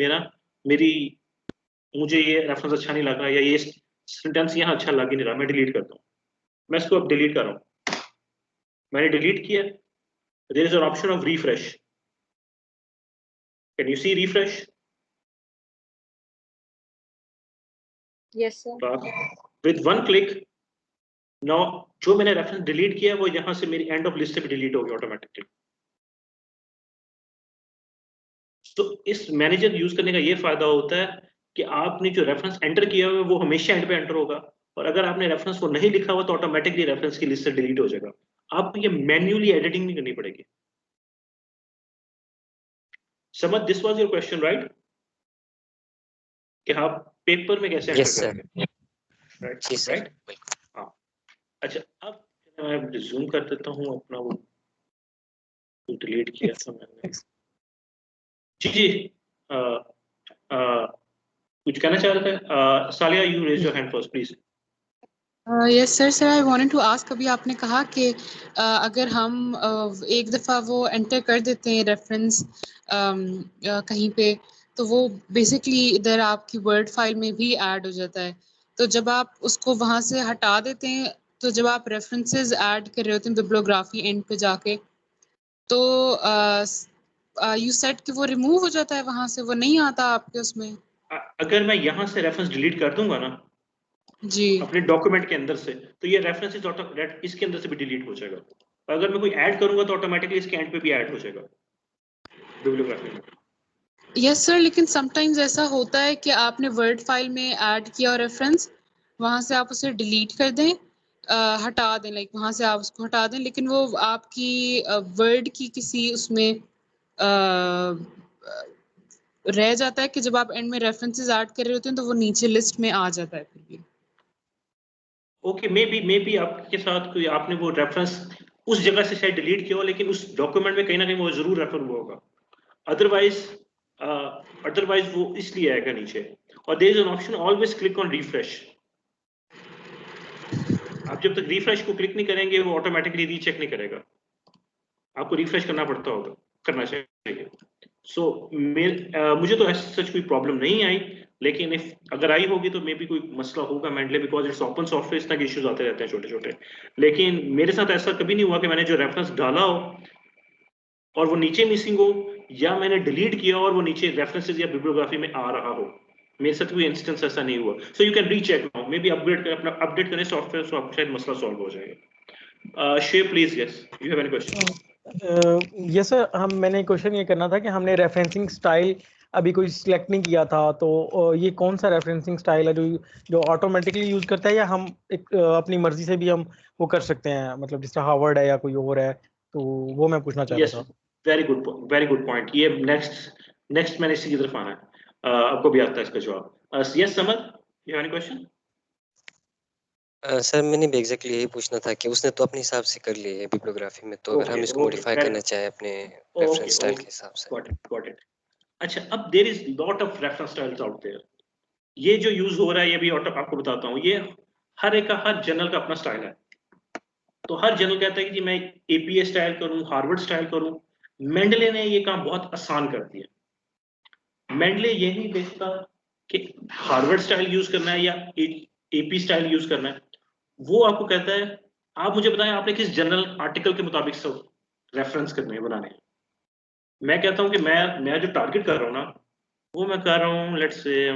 मुझे ये रेफरेंस अच्छा नहीं लगा, या ये सेंटेंस यहाँ अच्छा लग ही नहीं रहा, मैं डिलीट करता हूँ। मैं इसको अब डिलीट कर रहा हूँ, मैंने डिलीट किया। There is an option of refresh, can you see refresh? Yes sir. With one click now जो मैंने रेफरेंस डिलीट किया वो यहाँ से मेरी एंड ऑफ लिस्ट से भी डिलीट हो गया ऑटोमेटिकली। तो इस मैनेजर यूज करने का ये फायदा होता है कि आपने जो रेफरेंस एंटर किया हुआ है वो हमेशा एंड पे एंटर होगा, और अगर आपने रेफरेंस को नहीं लिखा हुआ तो ऑटोमेटिकली रेफरेंस की लिस्ट से डिलीट हो जाएगा। आपको ये मैन्युअली एडिटिंग नहीं करनी पड़ेगी। समझ, this was your question right, कि आप पेपर में कैसे यस एंटर सर, करेंगे, जी सर, राइट? हाँ, अच्छा, अब मैं रिज्यूम कर देता हूँ अपना, वो डिलीट किया था मैंने। जी जी, कुछ कहना चाह रहे थे Saliya? You raise your hand first please. Yes sir. Sir I wanted to ask, अभी आपने कहा कि अगर हम एक दफ़ा वो एंटर कर देते हैं रेफरेंस कहीं पे, तो वो बेसिकली इधर आपकी वर्ड फाइल में भी ऐड हो जाता है। तो जब आप उसको वहाँ से हटा देते हैं, तो जब आप रेफरेंसेस ऐड कर रहे होते हैं बिब्लियोग्राफी एंड पे जाके, तो यू सेड कि वो रिमूव हो जाता है वहाँ से, वो नहीं आता आपके उसमें? अगर मैं यहाँ से रेफरेंस डिलीट कर दूंगा ना जी, अपने डॉक्यूमेंट के अंदर से, तो ये रेफरेंसेस इसके अंदर से भी डिलीट हो जाएगा। अगर मैं कोई ऐड करूंगा तो ऑटोमेटिकली इसके एंड पे भी ऐड हो जाएगा बिब्लियोग्राफी में। यस सर, लेकिन समटाइम्स ऐसा होता है कि आपने वर्ड फाइल में ऐड किया रेफरेंस, वहाँ से आप उसे डिलीट कर दें, हटा दें, लाइक वहाँ से आप उसको हटा दें, लेकिन वो आपकी वर्ड की किसी उसमें रह जाता है कि जब आप एंड में रेफरेंसेस ऐड कर रहे होते हैं तो वो नीचे लिस्ट में आ जाता है फिर भी। ओके, मे बी आपके साथ कोई, आपने वो रेफरेंस उस जगह से शायद डिलीट किया हो, लेकिन उस डॉक्यूमेंट में कहीं ना कहीं वो जरूर रेफर हुआ होगा। अदरवाइज वो इसलिए आएगा नीचे। और there is an option, always click on refresh. आप जब तक रिफ्रेश को क्लिक नहीं करेंगे वो ऑटोमेटिकली रीचेक नहीं करेगा, आपको रिफ्रेश करना चाहिए। सो मुझे तो ऐसा सच कोई प्रॉब्लम नहीं आई, लेकिन अगर आई होगी तो मे बी कोई मसला होगा mentally, because it's open software, इस तरह के इश्यूज आते रहते हैं छोटे छोटे। लेकिन मेरे साथ ऐसा कभी नहीं हुआ कि मैंने जो रेफरेंस डाला हो और वो नीचे मिसिंग हो, या मैंने डिलीट किया और वो नीचे रेफरेंसेस या बिब्लियोग्राफी में आ रहा हो। मेरे साथ कोई इंस्टेंस ऐसा नहीं हुआ। So you can recheck now, may be update करें सॉफ्टवेयर, तो आपका शायद मसला सॉल्व हो जाएगा। शेर please, yes you have any question? Yes sir, मैंने क्वेश्चन ये करना था कि हमने रेफरेंसिंग स्टाइल अभी कोई सिलेक्ट नहीं किया था, तो ये कौन सा रेफरेंसिंग स्टाइल है जो ऑटोमेटिकली यूज करता है, या हम एक अपनी मर्जी से भी हम वो कर सकते हैं, मतलब जिस तरह हार्वर्ड है या कोई और है, तो वो मैं पूछना चाह रहा था। Very good point. ये नेक्स्ट मैंने इसी की तरफ आना है। आपको भी आता है इसका जवाब? Yes summer, you have any question? Sir मैंने भी एग्जैक्टली यही पूछना था कि उसने तो अपने हिसाब से कर ली है बिब्लियोग्राफी में, तो अगर हम इसको मॉडिफाई करना चाहें अपने रेफरेंस स्टाइल के हिसाब से। Got it. अच्छा, अब there is lot of reference styles out there. ये जो यूज हो रहा है, ये भी आपको बताता हूँ, ये हर जर्नल का अपना स्टाइल है। तो हर जर्नल कहता है कि जी मैं एपीए स्टाइल करूं, हार्वर्ड स्टाइल करूं। मेंडले ने ये काम बहुत आसान कर दिया। मेंडले ये नहीं देखता कि हार्वर्ड स्टाइल यूज करना है या एपी स्टाइल यूज करना है। वो आपको कहता है, आप मुझे बताएं आपने किस जर्नल आर्टिकल के मुताबिक सब रेफरेंस करने हैं, बनाने हैं। मैं कहता हूं कि मैं जो टारगेट कर रहा हूं ना, वो मैं कर रहा हूं, लेट्स से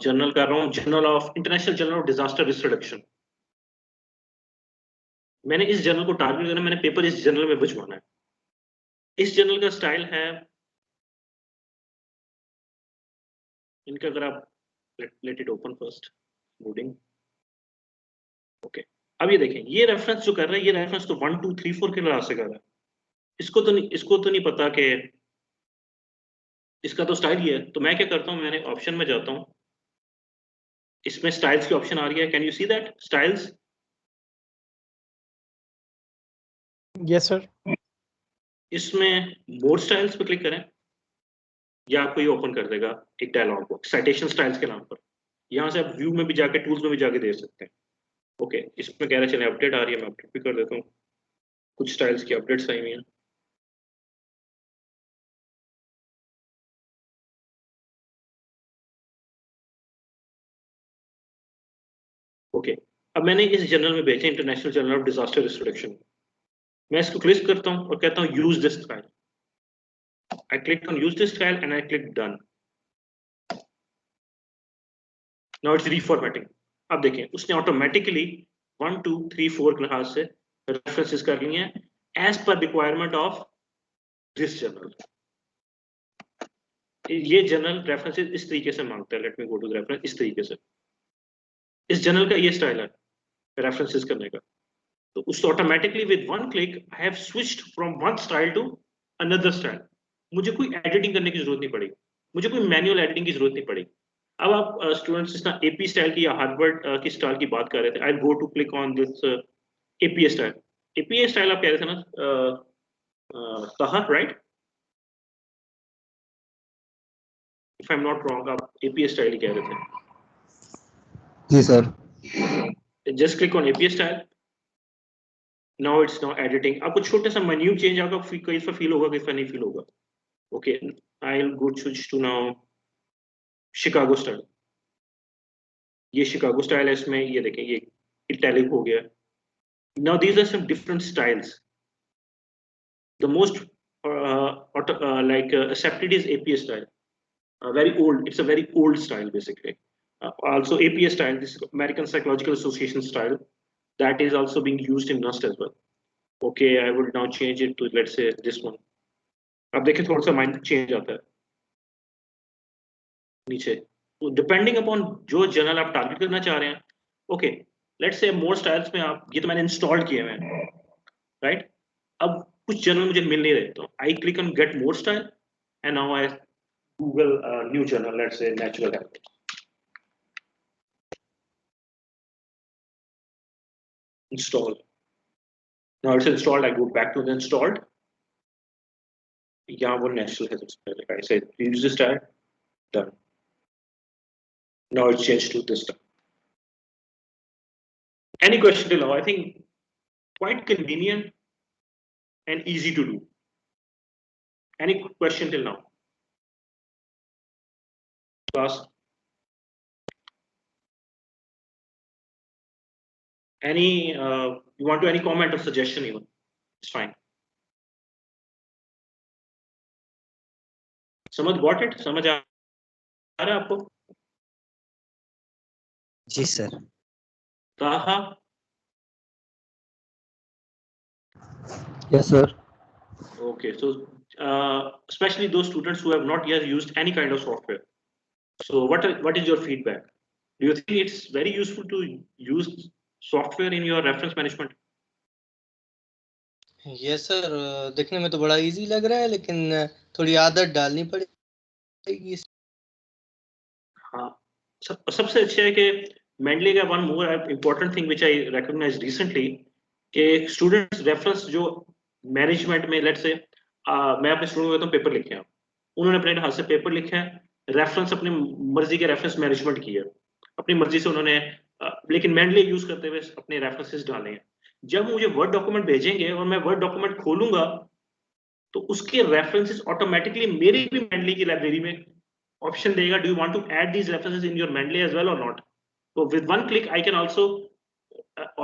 जर्नल कर रहा हूं, international journal of disaster risk reduction. मैंने इस जर्नल को टारगेट करना, मैंने पेपर इस जर्नल में भिजवाना है। इस जर्नल का स्टाइल है इनका, अगर आप let it open first, loading. Okay, अब ये देखें, ये रेफरेंस जो कर रहा है, ये रेफरेंस तो 1 2 3 4 के लिहाज से कर रहा है। इसको तो नहीं पता कि इसका तो स्टाइल ही है। तो मैं क्या करता हूँ, मैंने ऑप्शन में जाता हूँ, इसमें स्टाइल्स की ऑप्शन आ रही है, can you see that styles? Yes sir. इसमें मोर स्टाइल्स पे क्लिक करें, या आपको ये ओपन कर देगा एक डायलॉग बॉक्स साइटेशन स्टाइल्स के नाम पर। यहाँ से आप व्यू में भी जाके, टूल्स में भी जाके देख सकते हैं। ओके, इसमें कह रहे चले अपडेट आ रही है, मैं अपडेट भी कर देता हूँ। कुछ स्टाइल्स की अपडेट्स आई हुई हैं। ओके, अब मैंने इस जर्नल में भेजा, international journal of disaster risk reduction. मैं इसको क्लिक करता हूँ और कहता हूँ use this style. I clicked on use this style and I clicked done. Now it's reformatting. अब देखें, उसने ऑटोमेटिकली 1 2 3 4 के लिहाज से रेफरेंसेस करनी है एज पर रिक्वायरमेंट ऑफ दिस जर्नल। ये जर्नल रेफरेंसेस इस तरीके से मांगता है। Let me go to reference. इस तरीके से इस जर्नल का ये स्टाइल है रेफरेंसेस करने का। तो उससे automatically with one click I have switched from one style to another style. मुझे कोई एडिटिंग करने की जरूरत नहीं पड़ी, मुझे कोई मैनुअल एडिटिंग की जरूरत नहीं पड़ी। अब आप स्टूडेंट्स जिस तरह एपी स्टाइल की या हार्वर्ड की स्टाइल की बात कर रहे थे, I go to click on this APA style. APA style आप कह रहे थे ना Taha, right? If I am not wrong, आप एपीए स्टाइल ही कह रहे थे। जी sir. Just click on APA style. Now it's now editing. आपको छोटा सा मेन्यू चेंज आएगा, कई दफा फील होगा, कई दफा नहीं फील होगा। Okay, I will go switch to now Chicago style. ये शिकागो स्टाइल है, इसमें ये देखें ये इटैलिक हो गया। Now these are some different styles. The most accepted is APA style. Very old, it's a very old style basically. Also APA style, this is American Psychological Association style, that is also being used in NUST as well. Okay, I will now change it to, let's say, this one. अब देखिए थोड़ा सा mind change आता है नीचे, तो depending upon जो journal आप टारगेट करना चाह रहे हैं। Okay, let's say more styles में आप, ये तो मैंने इंस्टॉल किए हैं, राइट? अब कुछ जर्नल मुझे मिल नहीं रहे, तो I click on get more style and now I Google new journal, let's say natural health. Install. Now it's installed. I go back to the installed. Yeah, one natural health. Like I said, use this tab. Done. Now it's changed to this tab. Any question till now? I think quite convenient and easy to do. Any question till now? Class? Any you want to any comment or suggestion even? It's fine. समझ got it? समझ आ रहा है आपको? जी sir. ताहा? Yes sir. Okay, so especially those students who have not yet used any kind of software. So what is your feedback? Do you think it's very useful to use software in your reference management? Yes sir, देखने में तो बड़ा easy लग रहा है, लेकिन थोड़ी आदत डालनी पड़ेगी। हाँ, सबसे अच्छा है कि मेंडली का one more important thing which I recognise recently, कि स्टूडेंट्स रेफरेंस जो मैनेजमेंट में, लेट्स से मैं अपने स्टूडेंट को कहता हूँ पेपर लिखे हैं, उन्होंने अपने हाथ से पेपर लिखे हैं, रेफरेंस अपनी मर्जी के रेफरेंस मैनेजमेंट किया, अपनी मर्जी से उन्होंने, लेकिन मेंडली यूज करते हुए अपने रेफरेंसेस डाले हैं। जब मुझे वर्ड डॉक्यूमेंट भेजेंगे और मैं वर्ड डॉक्यूमेंट खोलूंगा, तो उसके रेफरेंसेस ऑटोमेटिकली मेरे भी मेंडली की लाइब्रेरी में ऑप्शन देगा, do you want to add these references in your Mendeley as well और not. So with one click, I can also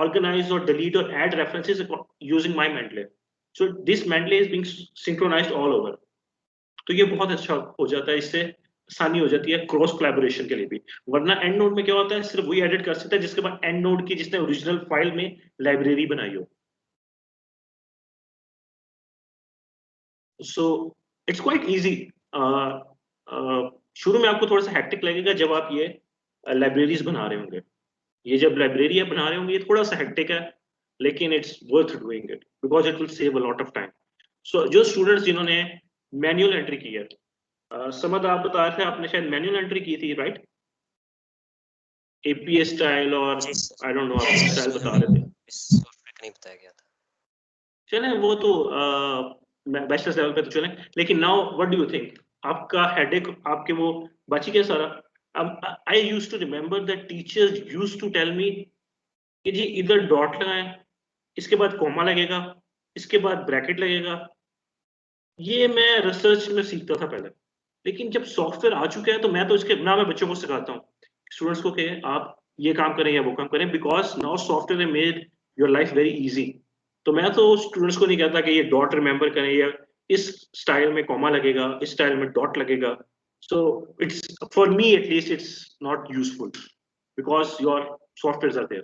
organize or delete or add references using my Mendeley. So this Mendeley is being synchronized all over. तो ये बहुत अच्छा हो जाता है, इससे आसानी हो जाती है क्रॉस कोलैबोरेशन के लिए भी। वरना एंड नोड में क्या होता है, सिर्फ वही एडिट कर सकता है जिसके बाद एंड नोड की, जिसने ओरिजिनल फाइल में लाइब्रेरी बनाई हो। So it's quite easy. शुरू में आपको थोड़ा सा हेक्टिक लगेगा जब आप ये लाइब्रेरीज बना रहे होंगे। ये जब लाइब्रेरी बना रहे होंगे ये थोड़ा सा हेक्टिक है, लेकिन it's worth doing it because it will save a lot of time. So जो स्टूडेंट्स जिन्होंने मैनुअल एंट्री की है, समझ आप बता रहे थे आपने शायद मैनुअल एंट्री की थी, राइट? एपीए स्टाइल और आई डोंट नो आप स्टाइल बता रहे थे। सॉफ्टवेयर का नहीं बताया गया था। चलें वो तो बैचलर्स लेवल पे तो चलें, लेकिन now what do you think? आपका हेडेक आपके वो बची क्या सारा? I used to remember that teachers used to tell me कि जी इधर डॉट लगाएं, इसके बाद कॉमा लगेगा, इसके बाद ब्रैकेट लगेगा। ये मैं रिसर्च में सीखता था पहले, लेकिन जब सॉफ्टवेयर आ चुका है तो मैं तो इसके ना, मैं बच्चों को सिखाता हूँ स्टूडेंट्स को कि आप ये काम करें या वो काम करें, because now software made your life very easy. तो मैं तो स्टूडेंट्स को नहीं कहता कि ये डॉट रिमेंबर करें या इस स्टाइल में कॉमा लगेगा, इस स्टाइल में डॉट लगेगा। So it's, for me at least, it's not useful because your softwares are there.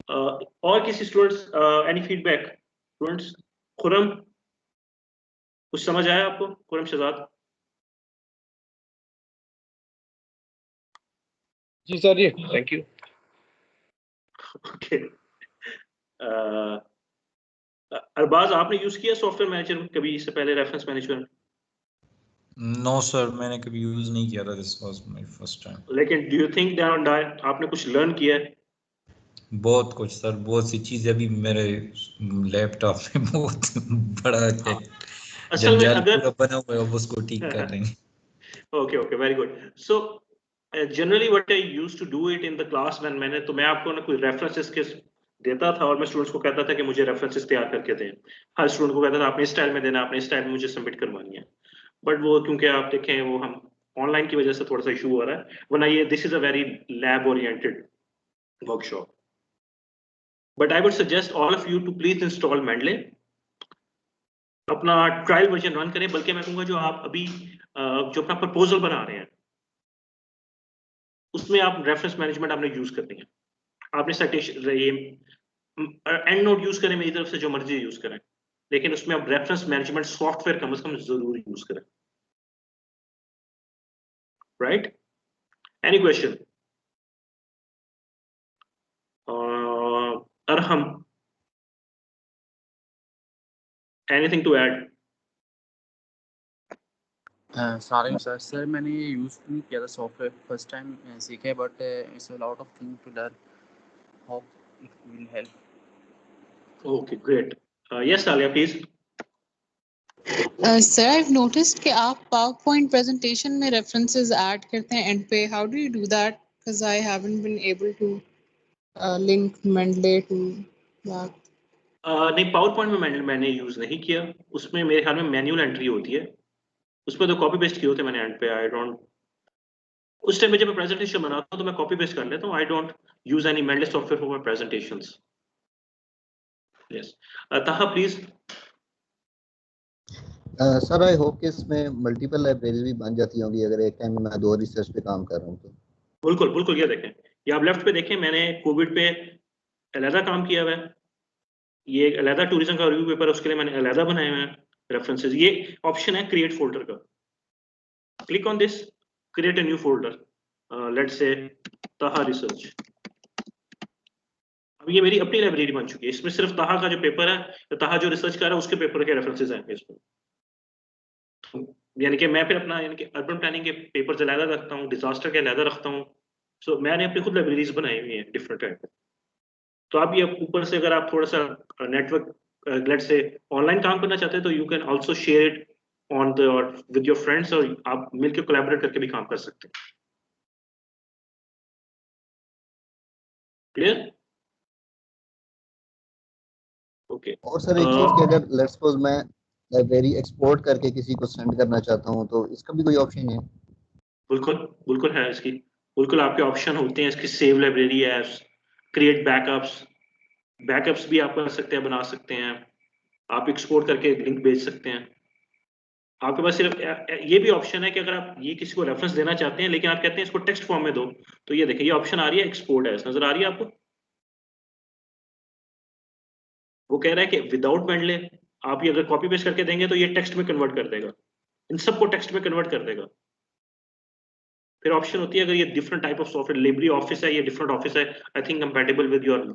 और किसी students any feedback students? Khurram, कुछ समझ आया आपको? खुरम शहजाद? जी सर, जी थैंक यू। ओके, अरबाज आपने यूज किया सॉफ्टवेयर मैनेजर कभी इससे पहले, रेफरेंस मैनेजमेंट? नो सर, मैंने कभी यूज नहीं किया था, this was my first time. लेकिन डू यू थिंक दैट आपने कुछ लर्न किया है? बहुत कुछ सर, बहुत सी चीजें अभी मेरे लैपटॉप में बहुत बड़ा है, असल में जंजाल अगर पूरा बना हुआ है, अब उसको ठीक कर रहे हैं। okay, very good. So generally what I used to do it in the class when मैं आपको ना कोई रेफरेंसेस के देता था और मैं स्टूडेंट्स को कहता था कि मुझे रेफरेंसेस तैयार करके दें। हर स्टूडेंट को कहता था अपने स्टाइल में देना, अपने स्टाइल में मुझे सबमिट करवानी है। बट वो क्योंकि आप देखें वो हम ऑनलाइन की वजह से थोड़ा सा इशू हो रहा है, वरना ये this is a very lab oriented workshop. But I would suggest all of you to please install Mendeley, अपना ट्रायल वर्जन रन करें। बल्कि मैं कहूँगा जो आप अभी जो अपना प्रपोजल बना रहे हैं उसमें आप रेफरेंस मैनेजमेंट आपने यूज करनी है। आपने साइटेशन ये एंड नोट यूज करें, मेरी तरफ से जो मर्जी यूज करें, लेकिन उसमें आप रेफरेंस मैनेजमेंट सॉफ्टवेयर कम से कम जरूर यूज करें। Right? Any question? Arham, anything to add? सारे सर सर मैंने ये यूज़ नहीं किया था सॉफ्टवेयर, फर्स्ट टाइम सीखा है, but it's a lot of thing to learn, hope it will help. Okay great. Yes Alia please. Sir I have noticed कि आप पावरपॉइंट प्रेजेंटेशन में रेफरेंसेस ऐड करते हैं एंड पे, how do you do that? Because I haven't been able to link Mendeley to that. नहीं, PowerPoint में मैंने use नहीं किया। उसमें मेरे ख्याल में मैन्युअल एंट्री होती है, उसमें तो कॉपी पेस्ट किए होते मैंने एंड पे। आई डोंट, उस टाइम में जब मैं प्रेजेंटेशन बनाता हूँ तो मैं कॉपी पेस्ट कर लेता हूँ। I don't use any Mendeley software for my presentations. Yes, Taha please. Sir I hope कि इसमें मल्टीपल लाइब्रेरीज भी बन जाती होंगी अगर एक टाइम में मैं 2 रिसर्च पे काम कर रहा हूँ तो। बिल्कुल बिल्कुल, ये देखें, ये आप लेफ्ट पे देखें, मैंने कोविड पे अलहदा काम किया हुआ है। ये एक अलहदा टूरिज्म का रिव्यू पेपर है, उसके लिए मैंने अलहदा बनाए हुए हैं रेफरेंसेस। ये ऑप्शन है क्रिएट फोल्डर का, click on this, create a new folder, let's say ताहा रिसर्च। अब ये मेरी अपनी लाइब्रेरी बन चुकी है, इसमें सिर्फ ताहा का जो पेपर है, तो ताहा जो रिसर्च कर रहा है उसके पेपर के रेफरेंसेस हैं इसमें। यानी कि मैं फिर अपना यानी कि अर्बन प्लानिंग के पेपर्स अलहदा रखता हूँ, डिजास्टर के अलहदा रखता हूँ। सो मैंने अपनी खुद लाइब्रेरीज बनाई हुई हैं डिफरेंट टाइप। तो आप ये ऊपर से अगर आप थोड़ा सा नेटवर्क लेट्स से ऑनलाइन काम करना चाहते हैं तो you can also share it on the with your friends, और आप मिलकर कोलैबोरेट करके भी काम कर सकते हैं। क्लियर? ओके। और सर एक चीज कि अगर लेट्स सपोज मैं लाइब्रेरी एक्सपोर्ट करके किसी को सेंड करना चाहता हूँ तो इसका भी कोई ऑप्शन है? बिल्कुल बिल्कुल है इसकी, बिल्कुल आपके ऑप्शन होते हैं इसकी। Save library apps, create backups, backups भी आप कर सकते हैं, बना सकते हैं। आप एक्सपोर्ट करके लिंक भेज सकते हैं। आपके पास सिर्फ ये भी ऑप्शन है कि अगर आप ये किसी को रेफरेंस देना चाहते हैं लेकिन आप कहते हैं इसको टेक्स्ट फॉर्म में दो, तो ये देखिए ये ऑप्शन आ रही है एक्सपोर्ट एज, नजर आ रही है आपको? वो कह रहा है कि विदाउट मेंडले आप ये अगर कॉपी पेस्ट करके देंगे तो ये टेक्स्ट में कन्वर्ट कर देगा, इन सबको टेक्स्ट में कन्वर्ट कर देगा। फिर ऑप्शन होती है अगर ये different type of software, LibreOffice है, ये डिफरेंट ऑफिस है, I think compatible with your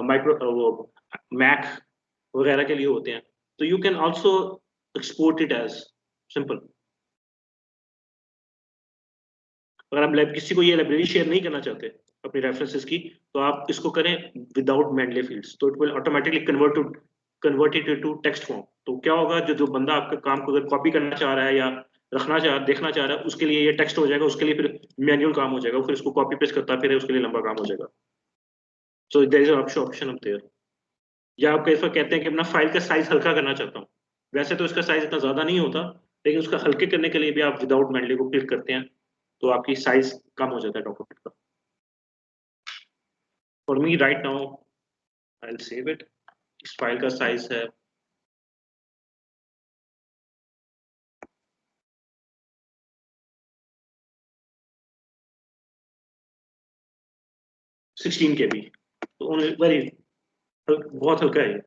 micro Mac वगैरह के लिए होते हैं, तो you can also export it as simple. अगर आप किसी को ये लाइब्रेरी शेयर नहीं करना चाहते अपनी रेफरेंसेस की, तो आप इसको करें विदाउट मेंडले फील्ड्स, तो it will automatically convert it to text form. तो क्या होगा, जो जो बंदा आपके काम को अगर कॉपी करना चाह रहा है या देखना चाह रहा है, उसके लिए ये टेक्स्ट हो जाएगा, उसके लिए फिर मैनुअल काम हो जाएगा, फिर इसको कॉपी पेस्ट करता फिर उसके लिए लंबा काम हो जाएगा। So there is option up there. या आप कई बार कहते हैं कि अपना फाइल का साइज हल्का करना चाहता हूँ, वैसे तो इसका साइज इतना ज्यादा नहीं होता, लेकिन उसका हल्के करने के लिए भी आप विदाउट मेंडले को क्लिक करते हैं तो आपकी साइज कम हो जाता है डॉक्यूमेंट का। For me right now I will save it. इस फाइल का साइज है 16 KB। only very बहुत हल्का है.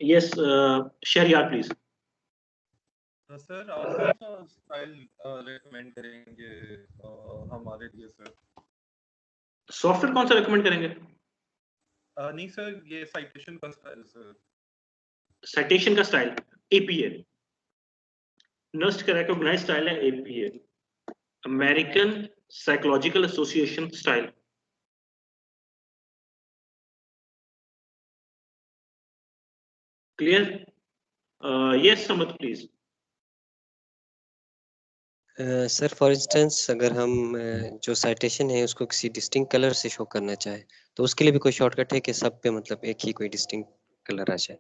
Yes, Shahryar, please. सर आप कौन सा स्टाइल रेकमेंड करेंगे हमारे लिए सर? सॉफ्टवेयर कौन सा रेकमेंड करेंगे? नहीं सर, ये साइटेशन का स्टाइल सर. साइटेशन का स्टाइल APA. NERST का रिकॉग्नाइज्ड स्टाइल है APA, American psychological association style. Clear? Yes समझ प्लीज. सर फॉर इंस्टेंस अगर हम जो साइटेशन है उसको किसी डिस्टिंक्ट कलर से शो करना चाहे तो उसके लिए भी कोई शॉर्टकट है कि सब पे मतलब एक ही कोई डिस्टिंक्ट कलर आ जाए?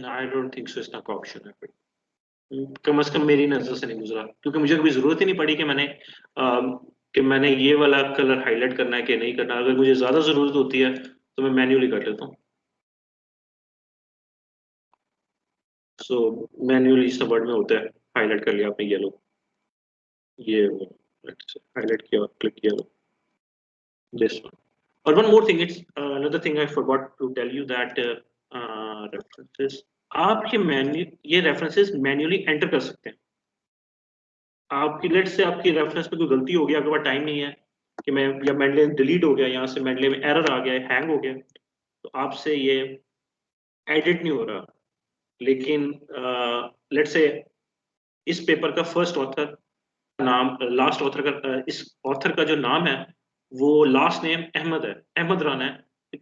आई डोंट थिंक सो इसका कोई ऑप्शन है. कम से कम मेरी नजर से नहीं गुजरा, क्योंकि मुझे कभी जरूरत ही नहीं पड़ी कि मैंने ये वाला कलर हाईलाइट करना है कि नहीं करना. अगर मुझे ज्यादा जरूरत होती है तो मैं मैन्युअली कर लेता हूँ. सो मैन्युअली सब वर्ड में होता है, हाईलाइट कर लिया आपने येलो, ये हाईलाइट किया, क्लिक किया लो दिस वन. और one more thing, it's another thing I forgot to tell you that references, आप ये रेफरेंसेस मैन्युअली एंटर कर सकते हैं. आपकी लेट से आपकी रेफरेंस पे कोई गलती हो गई, आपके पास टाइम नहीं है कि मैं या मेडले डिलीट हो गया, यहाँ से मेडले में एरर आ गया, हैंग हो गया, तो आपसे ये एडिट नहीं हो रहा. लेकिन लेट से इस पेपर का फर्स्ट ऑथर नाम, लास्ट ऑथर का, इस ऑथर का जो नाम है वो लास्ट नेम अहमद है, अहमद राना है,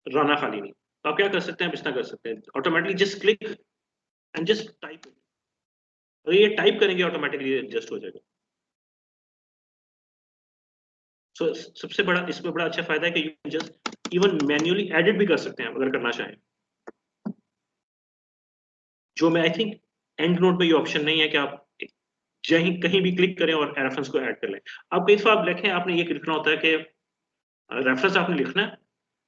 राना खाली नहीं. तो आप क्या कर सकते हैं, आप इस तरह कर सकते हैं, automatically just click and just type. तो ये टाइप करेंगे ऑटोमेटिकली एडजस्ट हो जाएगा. सो सबसे बड़ा इसमें बड़ा अच्छा फायदा है कि you just even manually edit भी कर सकते हैं अगर करना चाहें. जो मैं आई थिंक एंड नोट पे ये ऑप्शन नहीं है कि आप कहीं भी क्लिक करें और रेफरेंस को ऐड कर लें. आप कई दफा आप लिखें, आपने ये लिखना होता है कि रेफरेंस आपने लिखना है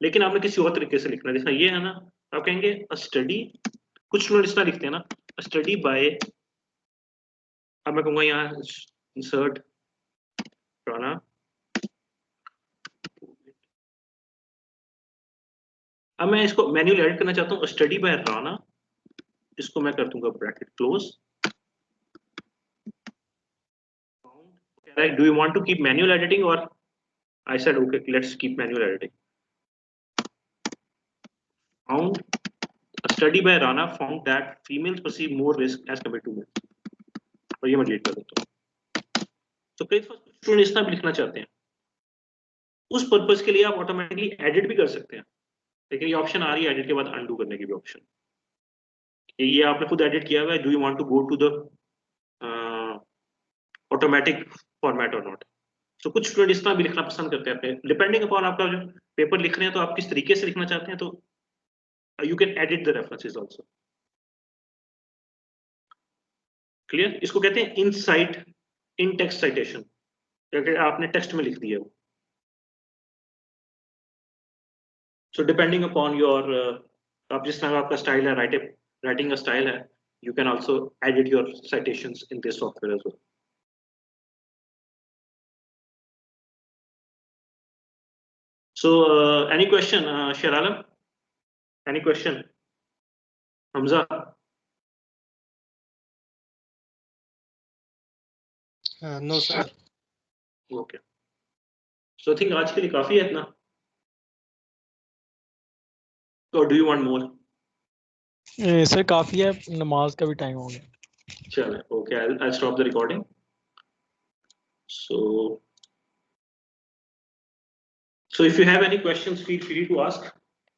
लेकिन आपने किसी और तरीके से लिखना है. जैसा ये है ना, आप कहेंगे अ स्टडी, कुछ लोग इस तरह लिखते हैं ना, अ स्टडी बाय, अब मैं कहूँगा यहाँ इंसर्ट राना, अब मैं इसको मैन्युअली एडिट करना चाहता हूँ, स्टडी बाय राना, इसको मैं कर दूंगा bracket close. Do you want to keep manual editing, or I said okay, let's keep manual editing. Found a study by Rana found that females perceive more risk as compared to men. और ये मैं delete कर देता हूँ. तो कई student इस तरह भी लिखना चाहते हैं, उस पर्पस के लिए आप ऑटोमेटिकली एडिट भी कर सकते हैं, लेकिन ये ऑप्शन आ रही है एडिट के बाद अनडू करने की भी ऑप्शन. ये आपने खुद एडिट किया हुआ है, do you want to go to the automatic format और नॉट. तो कुछ स्टूडेंट इस तरह भी लिखना पसंद करते हैं, डिपेंडिंग अपॉन आपका जो पेपर लिख रहे हैं तो आप किस तरीके से लिखना चाहते हैं, तो you can edit the references also. Clear? इसको कहते हैं इनसाइट इन टेक्स्ट साइटेशन, क्योंकि आपने टेक्स्ट में लिख दिया. सो डिपेंडिंग अपॉन योर, आप जिस तरह आपका स्टाइल है, राइटिंग का स्टाइल है, you can also edit your citations in this software as well. So, any question, Sheralam? Any question? Hamza? No sir. Okay. So I think आज के लिए काफी है इतना. So do you want more? Sir काफी है, नमाज का भी टाइम हो गया. चलो, okay, I'll stop the recording. So if you have any questions, feel free to ask.